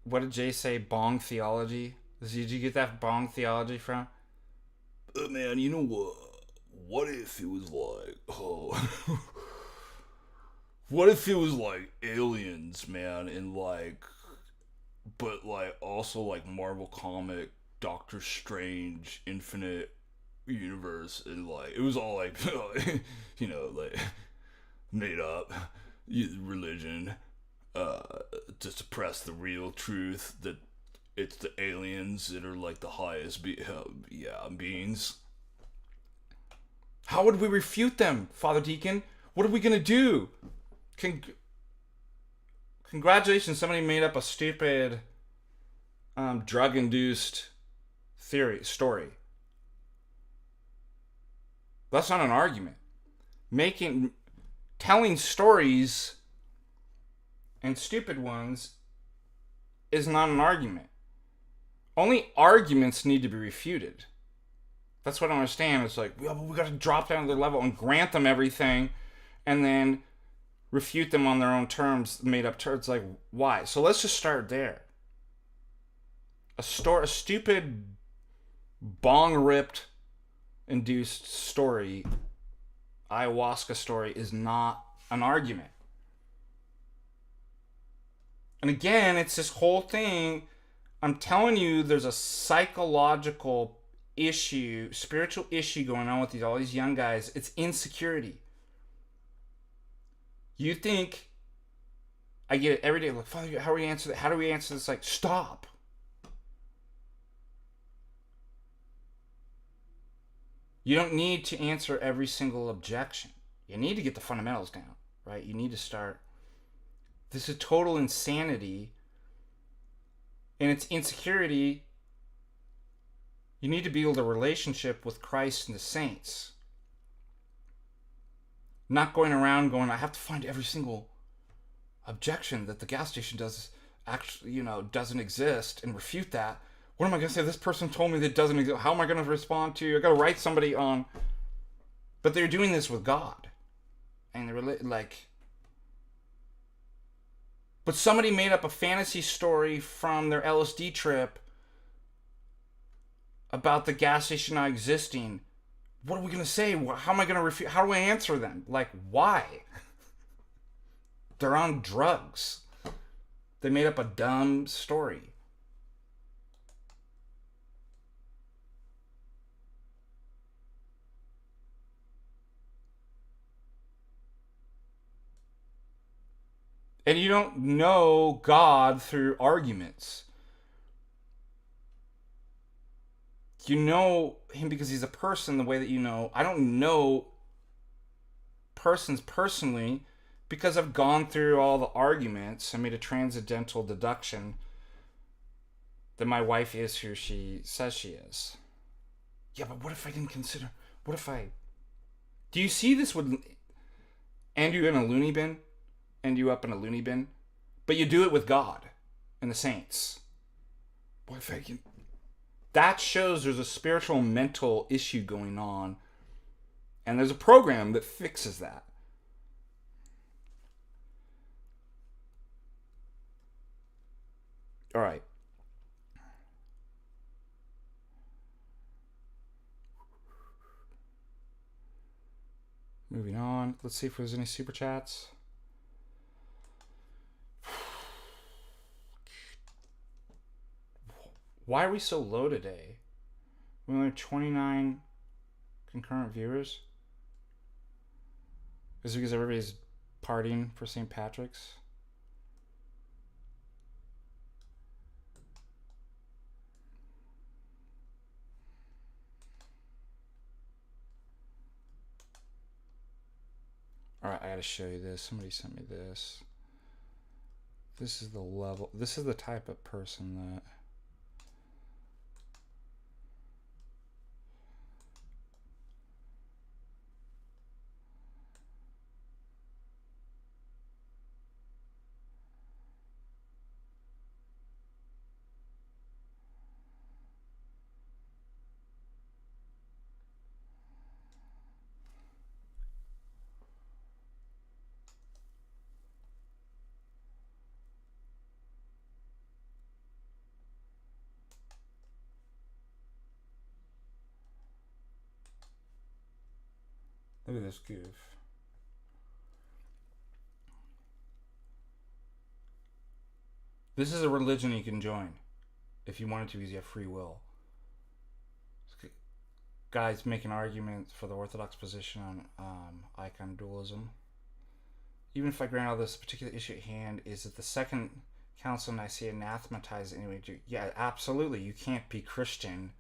what did Jay say? Bong theology? Did you get that bong theology from? Man, you know what? What if it was like, what if it was like aliens, man, and like, but like also like Marvel comic, Doctor Strange, Infinite Universe, and like it was all like, like made up religion to suppress the real truth that it's the aliens that are like the highest beings. How would we refute them, Father Deacon? What are we gonna do? Congratulations, somebody made up a stupid drug-induced story. That's not an argument. telling stories and stupid ones is not an argument. Only arguments need to be refuted. That's what I don't understand. It's like, well, we got to drop down to their level and grant them everything and then refute them on their own terms, made up terms. Like, why? So let's just start there. A stupid, bong-ripped, induced story, ayahuasca story, is not an argument. And again, it's this whole thing. I'm telling you, there's a psychological issue, spiritual issue going on with all these young guys. It's insecurity. You think, I get it every day, like, Father, how do we answer that? How do we answer this? Like, stop. You don't need to answer every single objection. You need to get the fundamentals down, right? You need to start. This is total insanity. And it's insecurity. You need to build a relationship with Christ and the saints. Not going around going, I have to find every single objection that the gas station doesn't exist and refute that. What am I going to say? This person told me that it doesn't exist. How am I going to respond to? I got to write somebody on. But they're doing this with God. And they're like, but somebody made up a fantasy story from their LSD trip about the gas station not existing. What are we going to say? How am I going to refute? How do I answer them? Like, why? They're on drugs. They made up a dumb story. And you don't know God through arguments. You know him because he's a person the way that you know. I don't know persons personally because I've gone through all the arguments. I made a transcendental deduction that my wife is who she says she is. Yeah, but what if I didn't consider? What if I... Do you see this would end you in a loony bin? End you up in a loony bin? But you do it with God and the saints. What if I can... That shows there's a spiritual mental issue going on. And there's a program that fixes that. All right. Moving on. Let's see if there's any super chats. Why are we so low today? We only have 29 concurrent viewers. Is it because everybody's partying for St. Patrick's? Alright, I gotta show you this. Somebody sent me this. This is the level. This is the type of person that... Look at this goof. This is a religion you can join. If you wanted to, because you have free will. Guys making arguments for the Orthodox position on icon dualism. Even if I grant all this particular issue at hand, is that the Second Council of Nicaea anathematized anyway? Yeah, absolutely. You can't be Christian.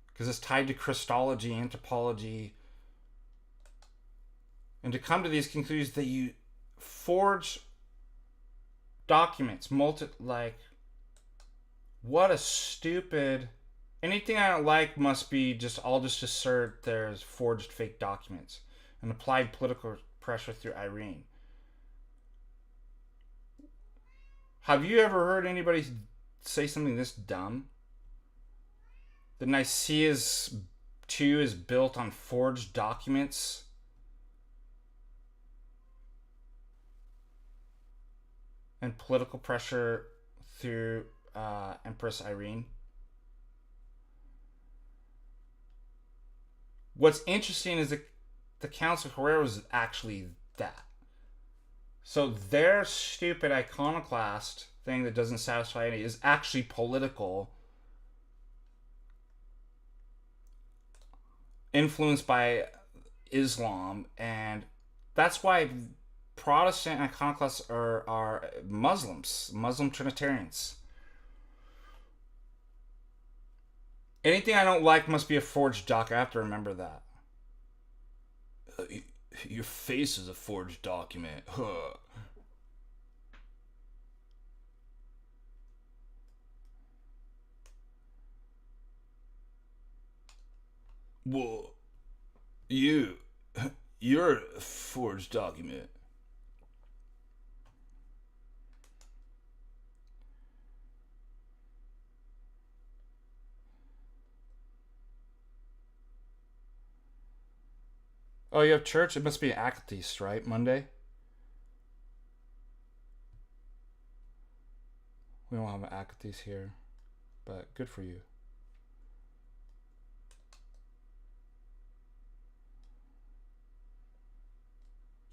Because it's tied to Christology, anthropology. And to come to these conclusions that you forge documents, what a stupid... Anything I don't like must be I'll just assert there's forged fake documents. and applied political pressure through Irene. Have you ever heard anybody say something this dumb? The Nicaea II is built on forged documents. And political pressure through Empress Irene. What's interesting is that the Council of Herrera was actually that. So their stupid iconoclast thing that doesn't satisfy any is actually political, influenced by Islam, and that's why Protestant iconoclasts are Muslim Trinitarians. Anything I don't like must be a forged doc. I have to remember that. Your face is a forged document. Huh. Well, you're a forged document. Oh, you have church? It must be Akatis, right? Monday? We don't have an Akatis here, but good for you.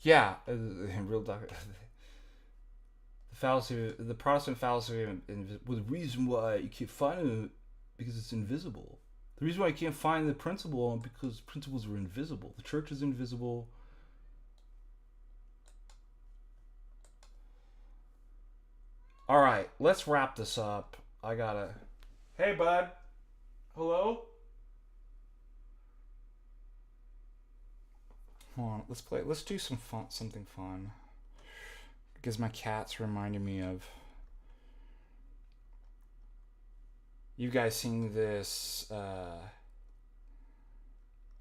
Yeah, real doc. The fallacy, the Protestant fallacy, well, the reason why you can't find it because it's invisible. The reason why you can't find the principle because principles are invisible. The church is invisible. All right, let's wrap this up. I gotta. Hey, bud. Hello. Hold on. Let's play. Let's do something fun. Because my cat's reminding me of. You guys seen this? I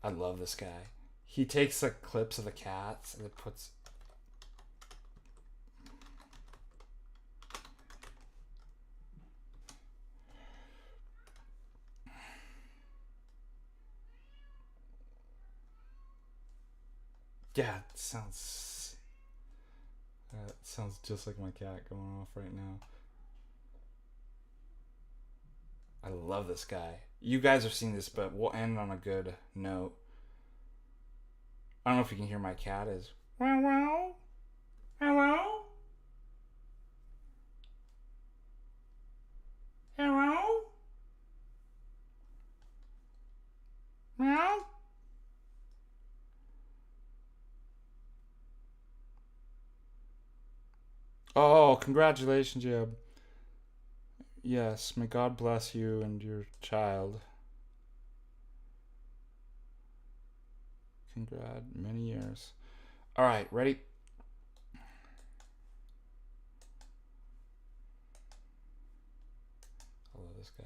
love this guy. He takes like clips of the cats and it puts. Yeah, it sounds just like my cat going off right now. I love this guy. You guys have seen this, but we'll end on a good note. I don't know if you can hear my cat is. Hello? Hello? Hello? Meow? Oh, congratulations, Jeb. Yes, may God bless you and your child. Congrats, many years. All right, ready? I love this guy.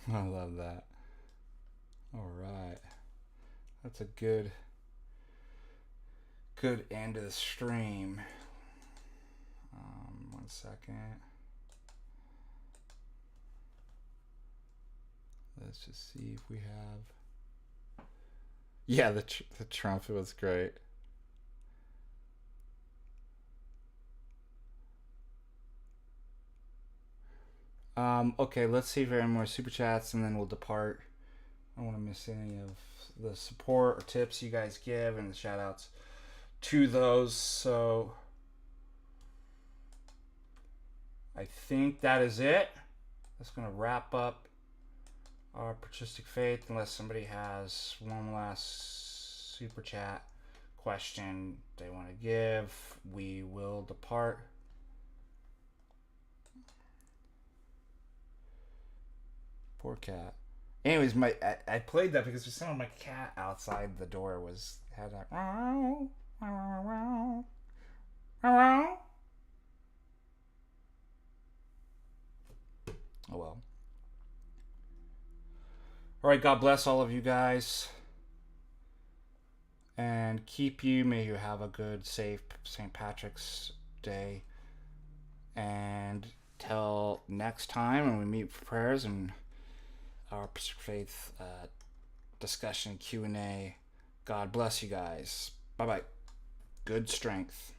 I love that. All right. That's a good end of the stream. 1 second. Let's just see if we have... Yeah, the trumpet was great. Okay, let's see if there are any more super chats and then we'll depart. I don't want to miss any of the support or tips you guys give and the shout outs to those. So I think that is it. That's going to wrap up our Patristic Faith, unless somebody has one last super chat question they want to give. We will depart. Poor cat. Anyways, I played that because it sounded my cat outside the door had that. Oh well. All right, God bless all of you guys and keep you. May you have a good, safe St. Patrick's Day. And till next time when we meet for prayers and our Patristic Faith discussion Q&A. God bless you guys. Bye-bye. Good strength.